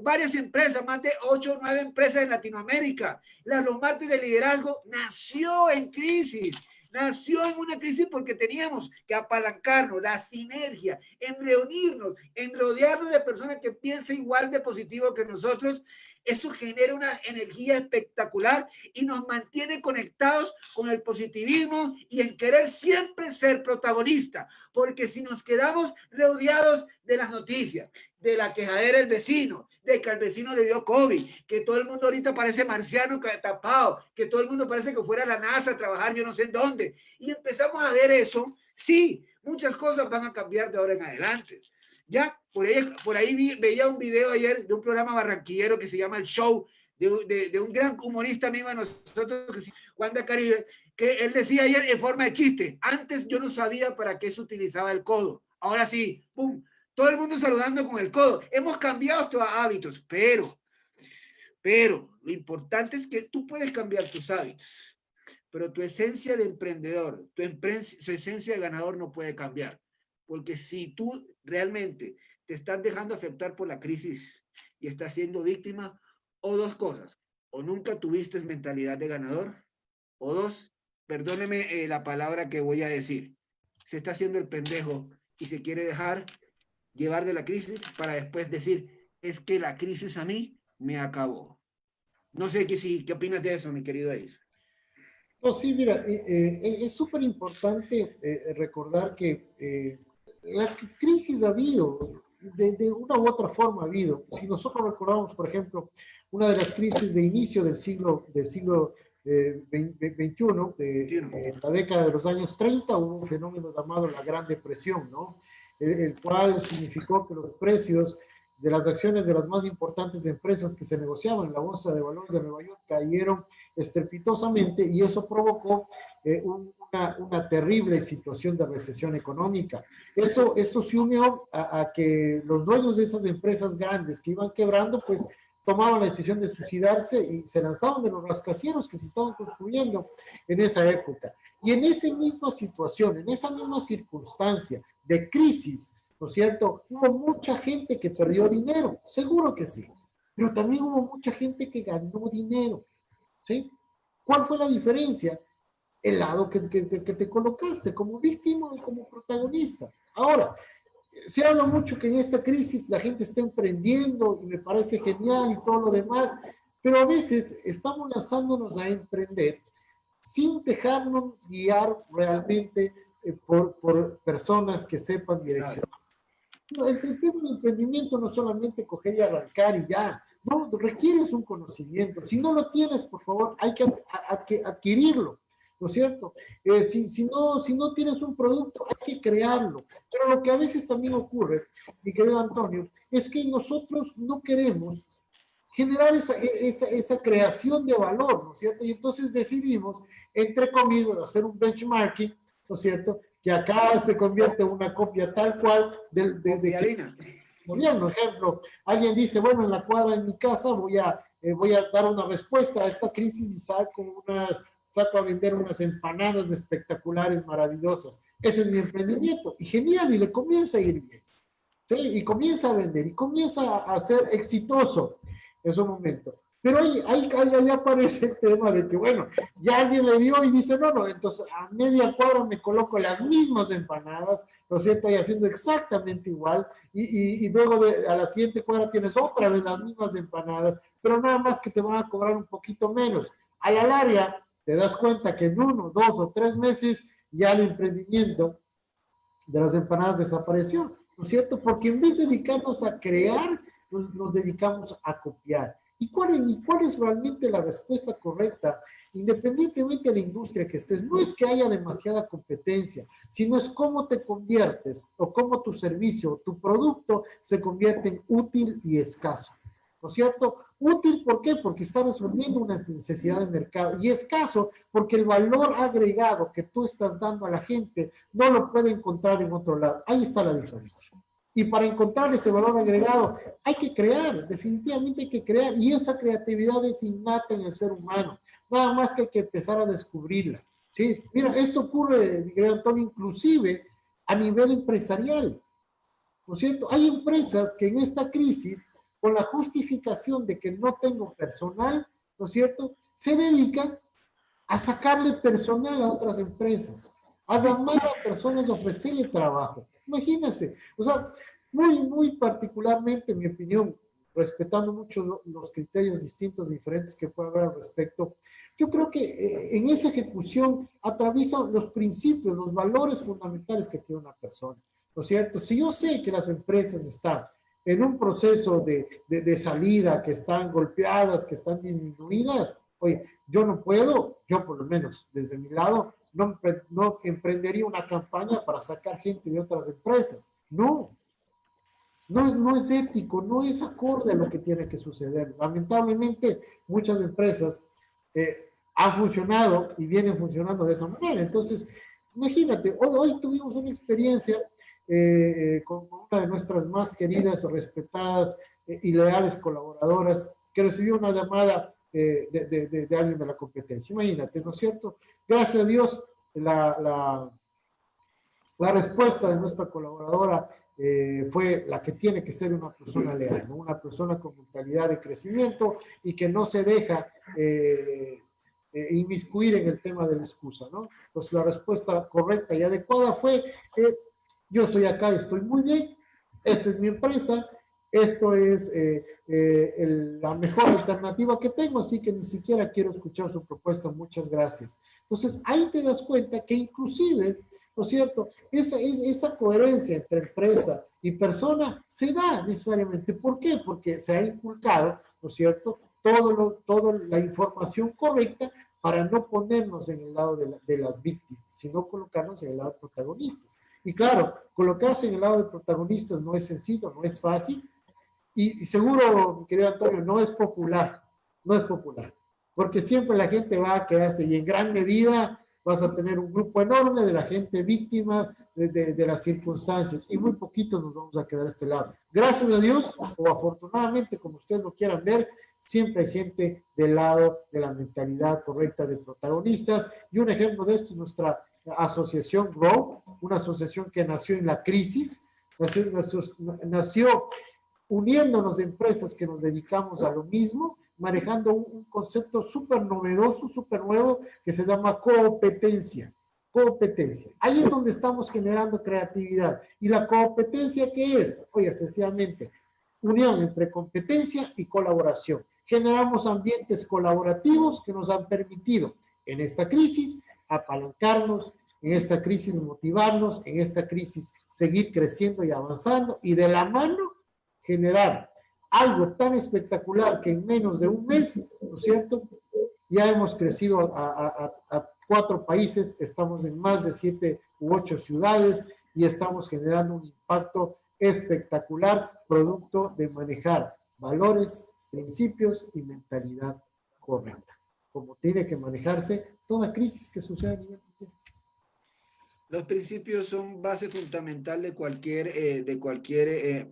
varias empresas, más de 8 o 9 empresas en Latinoamérica. Los martes de liderazgo nació en crisis. Nació en una crisis porque teníamos que apalancarnos, la sinergia, en reunirnos, en rodearnos de personas que piensen igual de positivo que nosotros. Eso genera una energía espectacular y nos mantiene conectados con el positivismo y en querer siempre ser protagonistas. Porque si nos quedamos rodeados de las noticias, de la quejadera del vecino, de que al vecino le dio COVID, que todo el mundo ahorita parece marciano tapado, que todo el mundo parece que fuera a la NASA a trabajar yo no sé en dónde, y empezamos a ver eso, sí, muchas cosas van a cambiar de ahora en adelante. Ya, por ahí veía un video ayer de un programa barranquillero que se llama El Show, de un gran humorista amigo de nosotros, que es Wanda Caribe, que él decía ayer en forma de chiste, antes yo no sabía para qué se utilizaba el codo, ahora sí, ¡pum! Todo el mundo saludando con el codo. Hemos cambiado estos hábitos, pero lo importante es que tú puedes cambiar tus hábitos, pero tu esencia de emprendedor, tu esencia de ganador no puede cambiar. Porque si tú realmente te estás dejando afectar por la crisis y estás siendo víctima, o dos cosas, o nunca tuviste mentalidad de ganador, o dos, perdóneme la palabra que voy a decir, se está haciendo el pendejo y se quiere dejar llevar de la crisis para después decir, es que la crisis a mí me acabó. No sé qué opinas de eso, mi querido Edison. No, sí, mira, es súper importante recordar que la crisis ha habido, de una u otra forma ha habido. Si nosotros recordamos, por ejemplo, una de las crisis de inicio del siglo XXI, de la década de los años 30, hubo un fenómeno llamado la Gran Depresión, ¿no? El cual significó que los precios de las acciones de las más importantes empresas que se negociaban en la Bolsa de Valores de Nueva York cayeron estrepitosamente y eso provocó una terrible situación de recesión económica. Esto se unió a que los dueños de esas empresas grandes que iban quebrando, pues tomaban la decisión de suicidarse y se lanzaban de los rascacielos que se estaban construyendo en esa época. Y en esa misma situación, en esa misma circunstancia de crisis, ¿no es cierto? Hubo mucha gente que perdió dinero, seguro que sí, pero también hubo mucha gente que ganó dinero, ¿sí? ¿Cuál fue la diferencia? El lado que te colocaste, como víctima y como protagonista. Ahora, se habla mucho que en esta crisis la gente está emprendiendo y me parece genial y todo lo demás, pero a veces estamos lanzándonos a emprender sin dejarnos guiar realmente por personas que sepan direccionar. El tema de emprendimiento no solamente coger y arrancar y ya, no, requieres un conocimiento. Si no lo tienes, por favor, hay que adquirirlo, ¿no es cierto? Si no tienes un producto, hay que crearlo. Pero lo que a veces también ocurre, mi querido Antonio, es que nosotros no queremos generar esa creación de valor, ¿no es cierto? Y entonces decidimos, entre comillas, hacer un benchmarking, ¿no es cierto? Que acá se convierte en una copia tal cual de gobierno. Ejemplo, alguien dice, bueno, en la cuadra de mi casa voy a dar una respuesta a esta crisis y saco a vender unas empanadas espectaculares, maravillosas. Ese es mi emprendimiento. Y genial, y le comienza a ir bien. ¿Sí? Y comienza a vender, y comienza a ser exitoso en su momento. Pero ahí aparece el tema de que, bueno, ya alguien le vio y dice, no, entonces a media cuadra me coloco las mismas empanadas, ¿no es cierto? Y haciendo exactamente igual, y luego a la siguiente cuadra tienes otra vez las mismas empanadas, pero nada más que te van a cobrar un poquito menos. A la larga, te das cuenta que en 1, 2 o 3 meses ya el emprendimiento de las empanadas desapareció, ¿no es cierto? Porque en vez de dedicarnos a crear, nos dedicamos a copiar. ¿Y cuál es realmente la respuesta correcta? Independientemente de la industria que estés, no es que haya demasiada competencia, sino es cómo te conviertes o cómo tu servicio o tu producto se convierte en útil y escaso, ¿no es cierto? Útil, ¿por qué? Porque está resolviendo una necesidad de mercado. Y escaso, porque el valor agregado que tú estás dando a la gente no lo puede encontrar en otro lado. Ahí está la diferencia. Y para encontrar ese valor agregado hay que crear, definitivamente hay que crear. Y esa creatividad es innata en el ser humano. Nada más que hay que empezar a descubrirla. ¿Sí? Mira, esto ocurre, Miguel Antonio, inclusive a nivel empresarial. ¿No es cierto? Hay empresas que en esta crisis, con la justificación de que no tengo personal, ¿no es cierto?, se dedican a sacarle personal a otras empresas, a llamar a personas, a ofrecerle trabajo. Imagínense, o sea, muy particularmente, en mi opinión, respetando mucho los criterios distintos, diferentes que puede haber al respecto, yo creo que en esa ejecución atraviesan los principios, los valores fundamentales que tiene una persona, ¿no es cierto? Si yo sé que las empresas están en un proceso de salida, que están golpeadas, que están disminuidas, oye, yo no puedo, yo por lo menos desde mi lado, no emprendería una campaña para sacar gente de otras empresas. No es ético, no es acorde a lo que tiene que suceder. Lamentablemente, muchas empresas han funcionado y vienen funcionando de esa manera. Entonces, imagínate, hoy tuvimos una experiencia con una de nuestras más queridas, respetadas y leales colaboradoras que recibió una llamada de alguien de la competencia. Imagínate, ¿no es cierto? Gracias a Dios, la respuesta de nuestra colaboradora fue la que tiene que ser una persona leal, ¿no? Una persona con mentalidad de crecimiento y que no se deja inmiscuir en el tema de la excusa, ¿no? Pues la respuesta correcta y adecuada fue, yo estoy acá y estoy muy bien, esta es mi empresa, esto es la mejor alternativa que tengo, así que ni siquiera quiero escuchar su propuesta, muchas gracias. Entonces, ahí te das cuenta que inclusive, ¿no es cierto?, esa coherencia entre empresa y persona se da necesariamente. ¿Por qué? Porque se ha inculcado, ¿no es cierto?, toda la información correcta para no ponernos en el lado de las víctimas, sino colocarnos en el lado de protagonistas. Y claro, colocarse en el lado de protagonistas no es sencillo, no es fácil, y seguro, mi querido Antonio, no es popular, porque siempre la gente va a quedarse, y en gran medida vas a tener un grupo enorme de la gente víctima de las circunstancias, y muy poquitos nos vamos a quedar a este lado. Gracias a Dios, o afortunadamente, como ustedes lo quieran ver, siempre hay gente del lado de la mentalidad correcta de protagonistas, y un ejemplo de esto es nuestra asociación GROW, una asociación que nació en la crisis, nació uniéndonos de empresas que nos dedicamos a lo mismo, manejando un concepto súper novedoso, súper nuevo, que se llama competencia. Competencia. Ahí es donde estamos generando creatividad. ¿Y la competencia qué es? Oye, sencillamente, unión entre competencia y colaboración. Generamos ambientes colaborativos que nos han permitido en esta crisis apalancarnos, en esta crisis motivarnos, en esta crisis seguir creciendo y avanzando, y de la mano generar algo tan espectacular que en menos de un mes, ¿no es cierto?, ya hemos crecido a 4 países, estamos en más de 7 u 8 ciudades y estamos generando un impacto espectacular, producto de manejar valores, principios y mentalidad correcta, como tiene que manejarse toda crisis que suceda a nivel mundial. Los principios son base fundamental de cualquier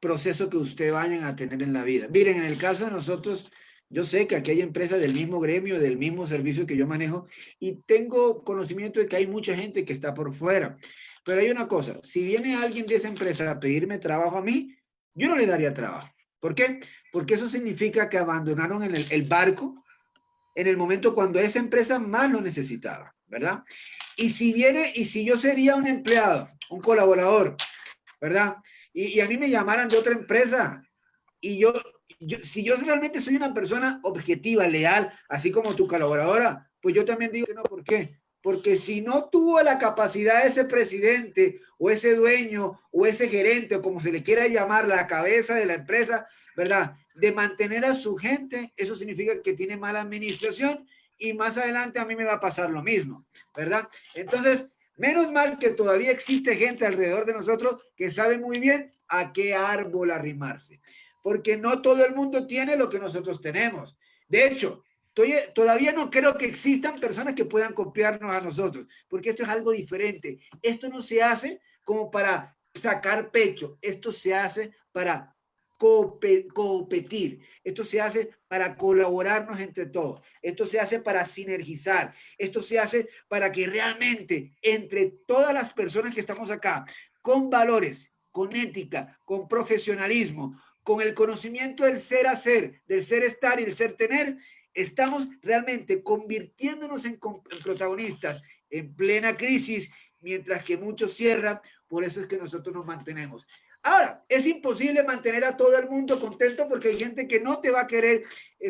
proceso que usted vayan a tener en la vida. Miren, en el caso de nosotros, yo sé que aquí hay empresas del mismo gremio, del mismo servicio que yo manejo, y tengo conocimiento de que hay mucha gente que está por fuera. Pero hay una cosa, si viene alguien de esa empresa a pedirme trabajo a mí, yo no le daría trabajo. ¿Por qué? Porque eso significa que abandonaron el barco en el momento cuando esa empresa más lo necesitaba, ¿verdad? Y si yo sería un empleado, un colaborador, ¿verdad? Y a mí me llamaran de otra empresa y si yo realmente soy una persona objetiva, leal, así como tu colaboradora, pues yo también digo que no. ¿Por qué? Porque si no tuvo la capacidad ese presidente o ese dueño o ese gerente o como se le quiera llamar, la cabeza de la empresa, ¿verdad?, de mantener a su gente, eso significa que tiene mala administración y más adelante a mí me va a pasar lo mismo, ¿verdad? Entonces, menos mal que todavía existe gente alrededor de nosotros que sabe muy bien a qué árbol arrimarse. porque no todo el mundo tiene lo que nosotros tenemos. De hecho, todavía no creo que existan personas que puedan copiarnos a nosotros, porque esto es algo diferente. Esto no se hace como para sacar pecho, esto se hace para competir, esto se hace para colaborarnos entre todos, esto se hace para sinergizar, esto se hace para que realmente entre todas las personas que estamos acá, con valores, con ética, con profesionalismo, con el conocimiento del ser hacer, del ser estar y el ser tener, estamos realmente convirtiéndonos en protagonistas en plena crisis, mientras que muchos cierran. Por eso es que nosotros nos mantenemos. Ahora, es imposible mantener a todo el mundo contento porque hay gente que no te va a querer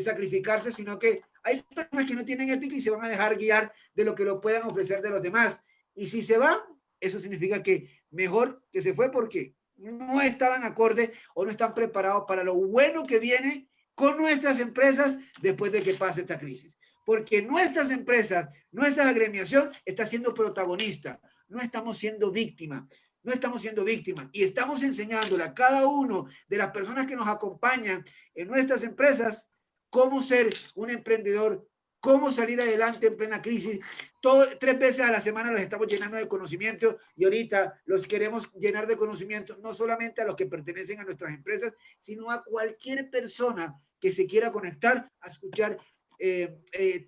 sacrificarse, sino que hay personas que no tienen ética y se van a dejar guiar de lo que lo puedan ofrecer de los demás. Y si se van, eso significa que mejor que se fue porque no estaban acorde o no están preparados para lo bueno que viene con nuestras empresas después de que pase esta crisis. Porque nuestras empresas, nuestra agremiación está siendo protagonista, no estamos siendo víctimas. No estamos siendo víctimas y estamos enseñándole a cada uno de las personas que nos acompañan en nuestras empresas cómo ser un emprendedor, cómo salir adelante en plena crisis. 3 veces a la semana los estamos llenando de conocimiento y ahorita los queremos llenar de conocimiento no solamente a los que pertenecen a nuestras empresas, sino a cualquier persona que se quiera conectar a escuchar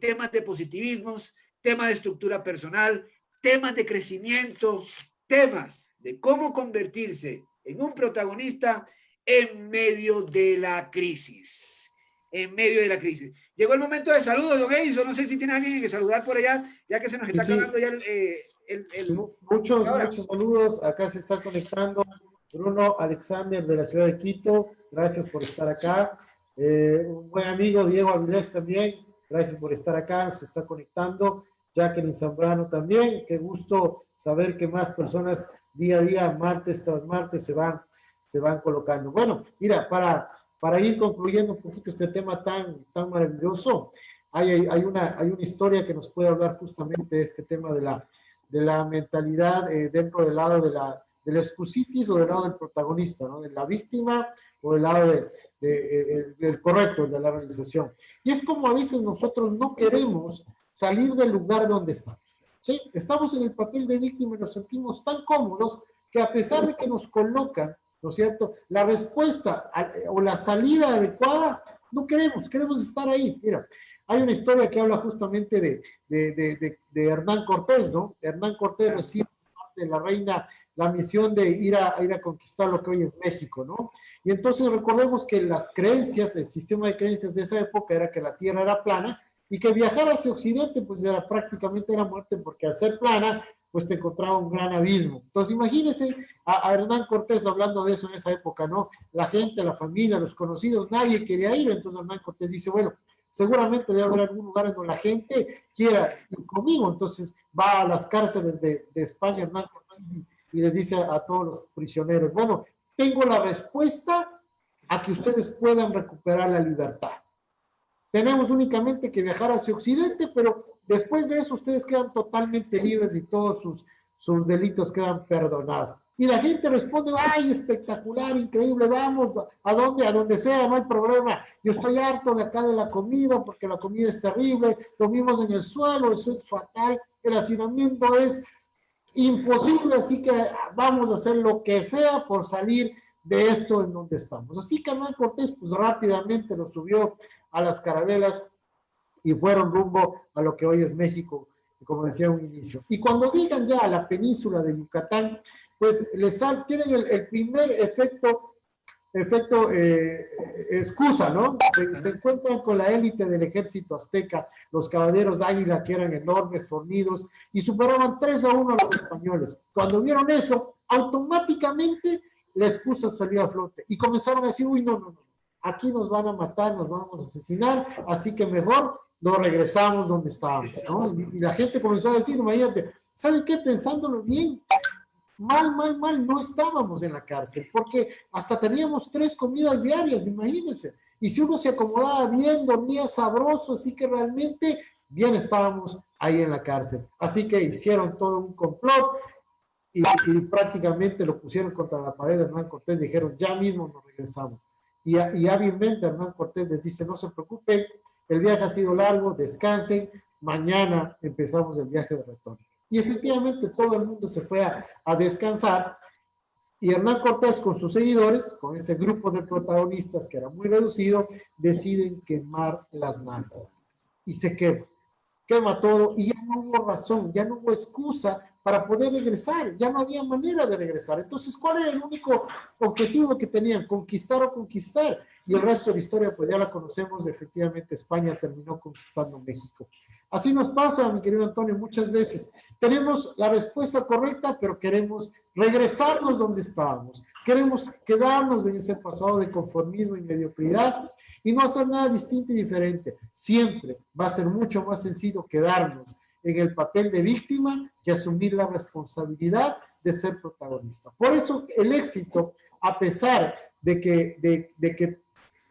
temas de positivismos, temas de estructura personal, temas de crecimiento, temas de cómo convertirse en un protagonista en medio de la crisis. En medio de la crisis. Llegó el momento de saludos, don Edison. No sé si tiene alguien que saludar por allá, ya que se nos está acabando ya muchos saludos. Acá se está conectando Bruno Alexander de la ciudad de Quito. Gracias por estar acá. Un buen amigo, Diego Avilés también. Gracias por estar acá. Nos está conectando. Jacqueline Zambrano también. Qué gusto saber que más personas día a día, martes tras martes, se van colocando. Bueno, mira, para ir concluyendo un poquito este tema tan maravilloso, hay una historia que nos puede hablar justamente de este tema de la mentalidad dentro del lado de la excusitis o del lado del protagonista, ¿no? De la víctima o del lado del correcto, de la realización. Y es como a veces nosotros no queremos salir del lugar donde estamos. ¿Sí? Estamos en el papel de víctima y nos sentimos tan cómodos que a pesar de que nos colocan, ¿no es cierto?, la respuesta o la salida adecuada, no queremos estar ahí. Mira, hay una historia que habla justamente de Hernán Cortés, ¿no? Hernán Cortés recibe de la reina la misión de ir a conquistar lo que hoy es México, ¿no? Y entonces recordemos que las creencias, el sistema de creencias de esa época era que la tierra era plana y que viajar hacia Occidente, pues prácticamente era muerte, porque al ser plana, pues te encontraba un gran abismo. Entonces, imagínense a Hernán Cortés hablando de eso en esa época, ¿no? La gente, la familia, los conocidos, nadie quería ir. Entonces Hernán Cortés dice, bueno, seguramente debe haber algún lugar en donde la gente quiera ir conmigo. Entonces va a las cárceles de España, Hernán Cortés, y les dice a todos los prisioneros, bueno, tengo la respuesta a que ustedes puedan recuperar la libertad. Tenemos únicamente que viajar hacia Occidente, pero después de eso ustedes quedan totalmente libres y todos sus delitos quedan perdonados. Y la gente responde, ay, espectacular, increíble, vamos, ¿a dónde? A donde sea, no hay problema. Yo estoy harto de acá de la comida, porque la comida es terrible, dormimos en el suelo, eso es fatal, el hacinamiento es imposible, así que vamos a hacer lo que sea por salir de esto en donde estamos. Así que Hernán Cortés, pues rápidamente lo subió a las carabelas y fueron rumbo a lo que hoy es México, como decía un inicio. Y cuando llegan ya a la península de Yucatán, pues tienen el primer efecto excusa, ¿no? Se encuentran con la élite del ejército azteca, los caballeros Águila, que eran enormes, fornidos, y superaban 3-1 a los españoles. Cuando vieron eso, automáticamente la excusa salió a flote y comenzaron a decir, uy, no, aquí nos van a matar, nos vamos a asesinar, así que mejor nos regresamos donde estábamos, ¿no? Y la gente comenzó a decir, imagínate, ¿saben qué? Pensándolo bien, mal, no estábamos en la cárcel, porque hasta teníamos 3 comidas diarias, imagínense, y si uno se acomodaba bien, dormía sabroso, así que realmente bien estábamos ahí en la cárcel. Así que hicieron todo un complot y prácticamente lo pusieron contra la pared de Hernán Cortés, dijeron, ya mismo nos regresamos. y hábilmente Hernán Cortés les dice, no se preocupen, el viaje ha sido largo, descansen, mañana empezamos el viaje de retorno. Y efectivamente todo el mundo se fue a descansar, y Hernán Cortés con sus seguidores, con ese grupo de protagonistas que era muy reducido, deciden quemar las naves. Y se quema todo, y ya no hubo razón, ya no hubo excusa para poder regresar, ya no había manera de regresar. Entonces, ¿cuál era el único objetivo que tenían? Conquistar o conquistar. Y el resto de la historia, pues ya la conocemos, efectivamente España terminó conquistando México. Así nos pasa, mi querido Antonio, muchas veces. Tenemos la respuesta correcta, pero queremos regresarnos donde estábamos. Queremos quedarnos en ese pasado de conformismo y mediocridad y no hacer nada distinto y diferente. Siempre va a ser mucho más sencillo quedarnos en el papel de víctima que asumir la responsabilidad de ser protagonista. Por eso el éxito, a pesar de que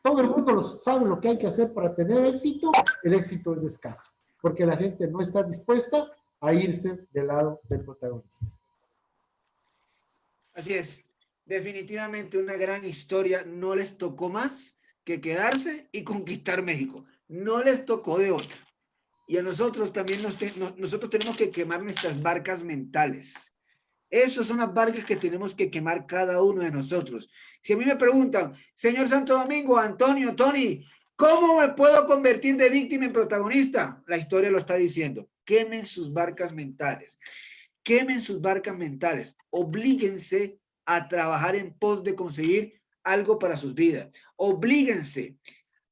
todo el mundo sabe lo que hay que hacer para tener éxito, el éxito es escaso, porque la gente no está dispuesta a irse del lado del protagonista. Así es, definitivamente una gran historia, no les tocó más que quedarse y conquistar México, no les tocó de otra. Y a nosotros también nosotros tenemos que quemar nuestras barcas mentales. Esas son las barcas que tenemos que quemar cada uno de nosotros. Si a mí me preguntan, señor Santo Domingo, Antonio, Tony, ¿cómo me puedo convertir de víctima en protagonista? La historia lo está diciendo. Quemen sus barcas mentales. Quemen sus barcas mentales. Oblíguense a trabajar en pos de conseguir algo para sus vidas. Oblíguense.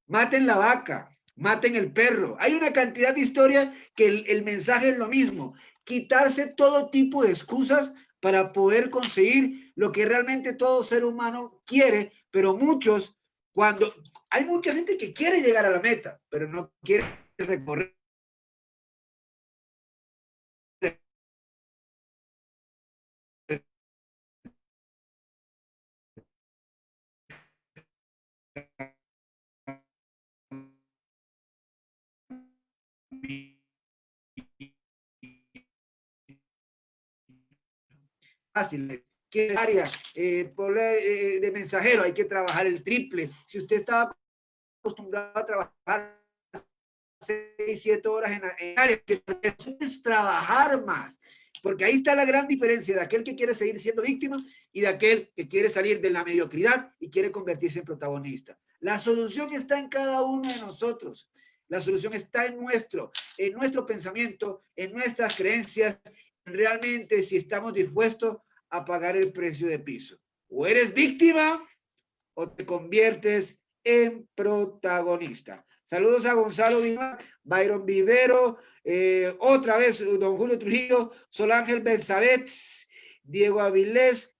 Maten la vaca. Maten el perro. Hay una cantidad de historias que el mensaje es lo mismo. Quitarse todo tipo de excusas para poder conseguir lo que realmente todo ser humano quiere, pero muchos, cuando hay mucha gente que quiere llegar a la meta, pero no quiere recorrer fáciles. ¿Qué área de mensajero? Hay que trabajar el triple. Si usted estaba acostumbrado a trabajar 6, 7 horas en área, que es trabajar más. Porque ahí está la gran diferencia de aquel que quiere seguir siendo víctima y de aquel que quiere salir de la mediocridad y quiere convertirse en protagonista. La solución está en cada uno de nosotros. La solución está en nuestro pensamiento, en nuestras creencias, realmente si estamos dispuestos a pagar el precio de piso. O eres víctima o te conviertes en protagonista. Saludos a Gonzalo Vima, Byron Vivero, otra vez don Julio Trujillo, Solángel Belsabet, Diego Avilés,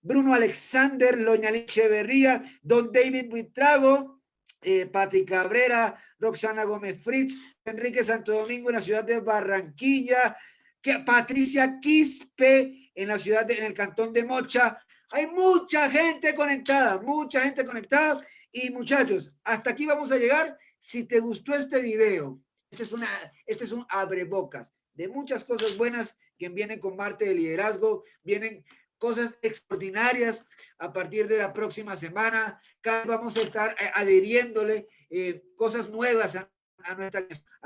Bruno Alexander, Loñalín Echeverría, don David Buitrago, Patrick Cabrera, Roxana Gómez Fritz, Enrique Santo Domingo en la ciudad de Barranquilla, Patricia Quispe en la ciudad en el cantón de Mocha. Hay mucha gente conectada y muchachos, hasta aquí vamos a llegar. Si te gustó este video, este es un abrebocas de muchas cosas buenas que vienen con Marte de Liderazgo, vienen cosas extraordinarias a partir de la próxima semana. Cada vez vamos a estar adheriéndole cosas nuevas a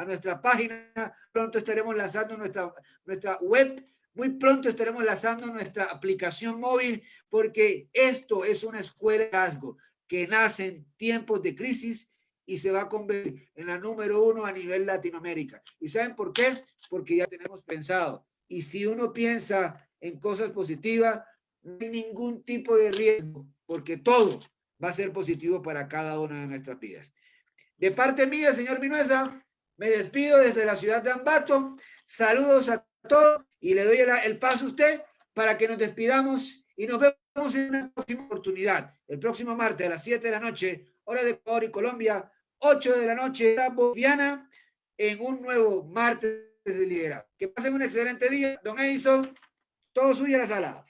nuestra página. Pronto estaremos lanzando nuestra web. Muy pronto estaremos lanzando nuestra aplicación móvil porque esto es una escuela de liderazgo que nace en tiempos de crisis y se va a convertir en la número 1 a nivel Latinoamérica. ¿Y saben por qué? Porque ya tenemos pensado. Y si uno piensa en cosas positivas, no hay ningún tipo de riesgo porque todo va a ser positivo para cada una de nuestras vidas. De parte mía, señor Minuesa, me despido desde la ciudad de Ambato. Saludos a todos y le doy el paso a usted para que nos despidamos y nos vemos en una próxima oportunidad. El próximo martes a las 7 de la noche, hora de Ecuador y Colombia, 8 de la noche, hora boliviana, en un nuevo martes de liderazgo. Que pasen un excelente día. Don Edison, todo suyo a la sala.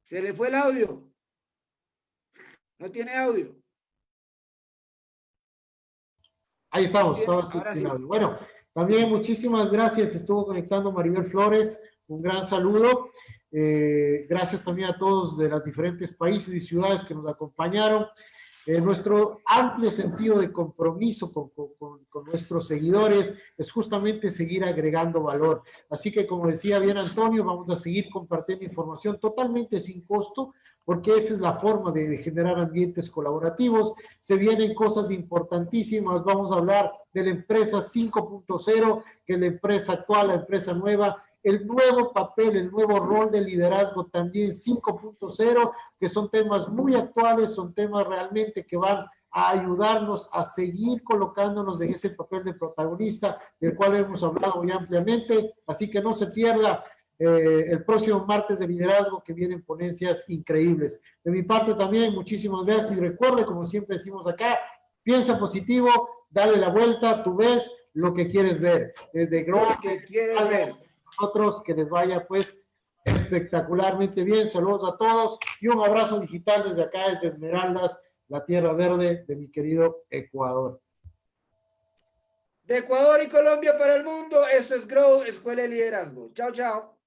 Se le fue el audio. No tiene audio. Ahí estamos, Ahora sin sí. audio. Bueno, También muchísimas gracias, estuvo conectando Maribel Flores, un gran saludo. Gracias también a todos de los diferentes países y ciudades que nos acompañaron. Nuestro amplio sentido de compromiso con nuestros seguidores es justamente seguir agregando valor. Así que, como decía bien Antonio, vamos a seguir compartiendo información totalmente sin costo, porque esa es la forma de generar ambientes colaborativos. Se vienen cosas importantísimas, vamos a hablar de la empresa 5.0, que es la empresa actual, la empresa nueva, el nuevo papel, el nuevo rol de liderazgo también 5.0, que son temas muy actuales, son temas realmente que van a ayudarnos a seguir colocándonos en ese papel de protagonista, del cual hemos hablado muy ampliamente, así que no se pierda el próximo martes de liderazgo, que vienen ponencias increíbles. De mi parte también, muchísimas gracias, y recuerde, como siempre decimos acá, piensa positivo, dale la vuelta, tú ves lo que quieres ver. Desde Lo que quieres ver. nosotros, que les vaya pues espectacularmente bien. Saludos a todos y un abrazo digital desde acá, desde Esmeraldas, la tierra verde de mi querido Ecuador. De Ecuador y Colombia para el mundo, eso es Grow, Escuela de Liderazgo. Chao, chao.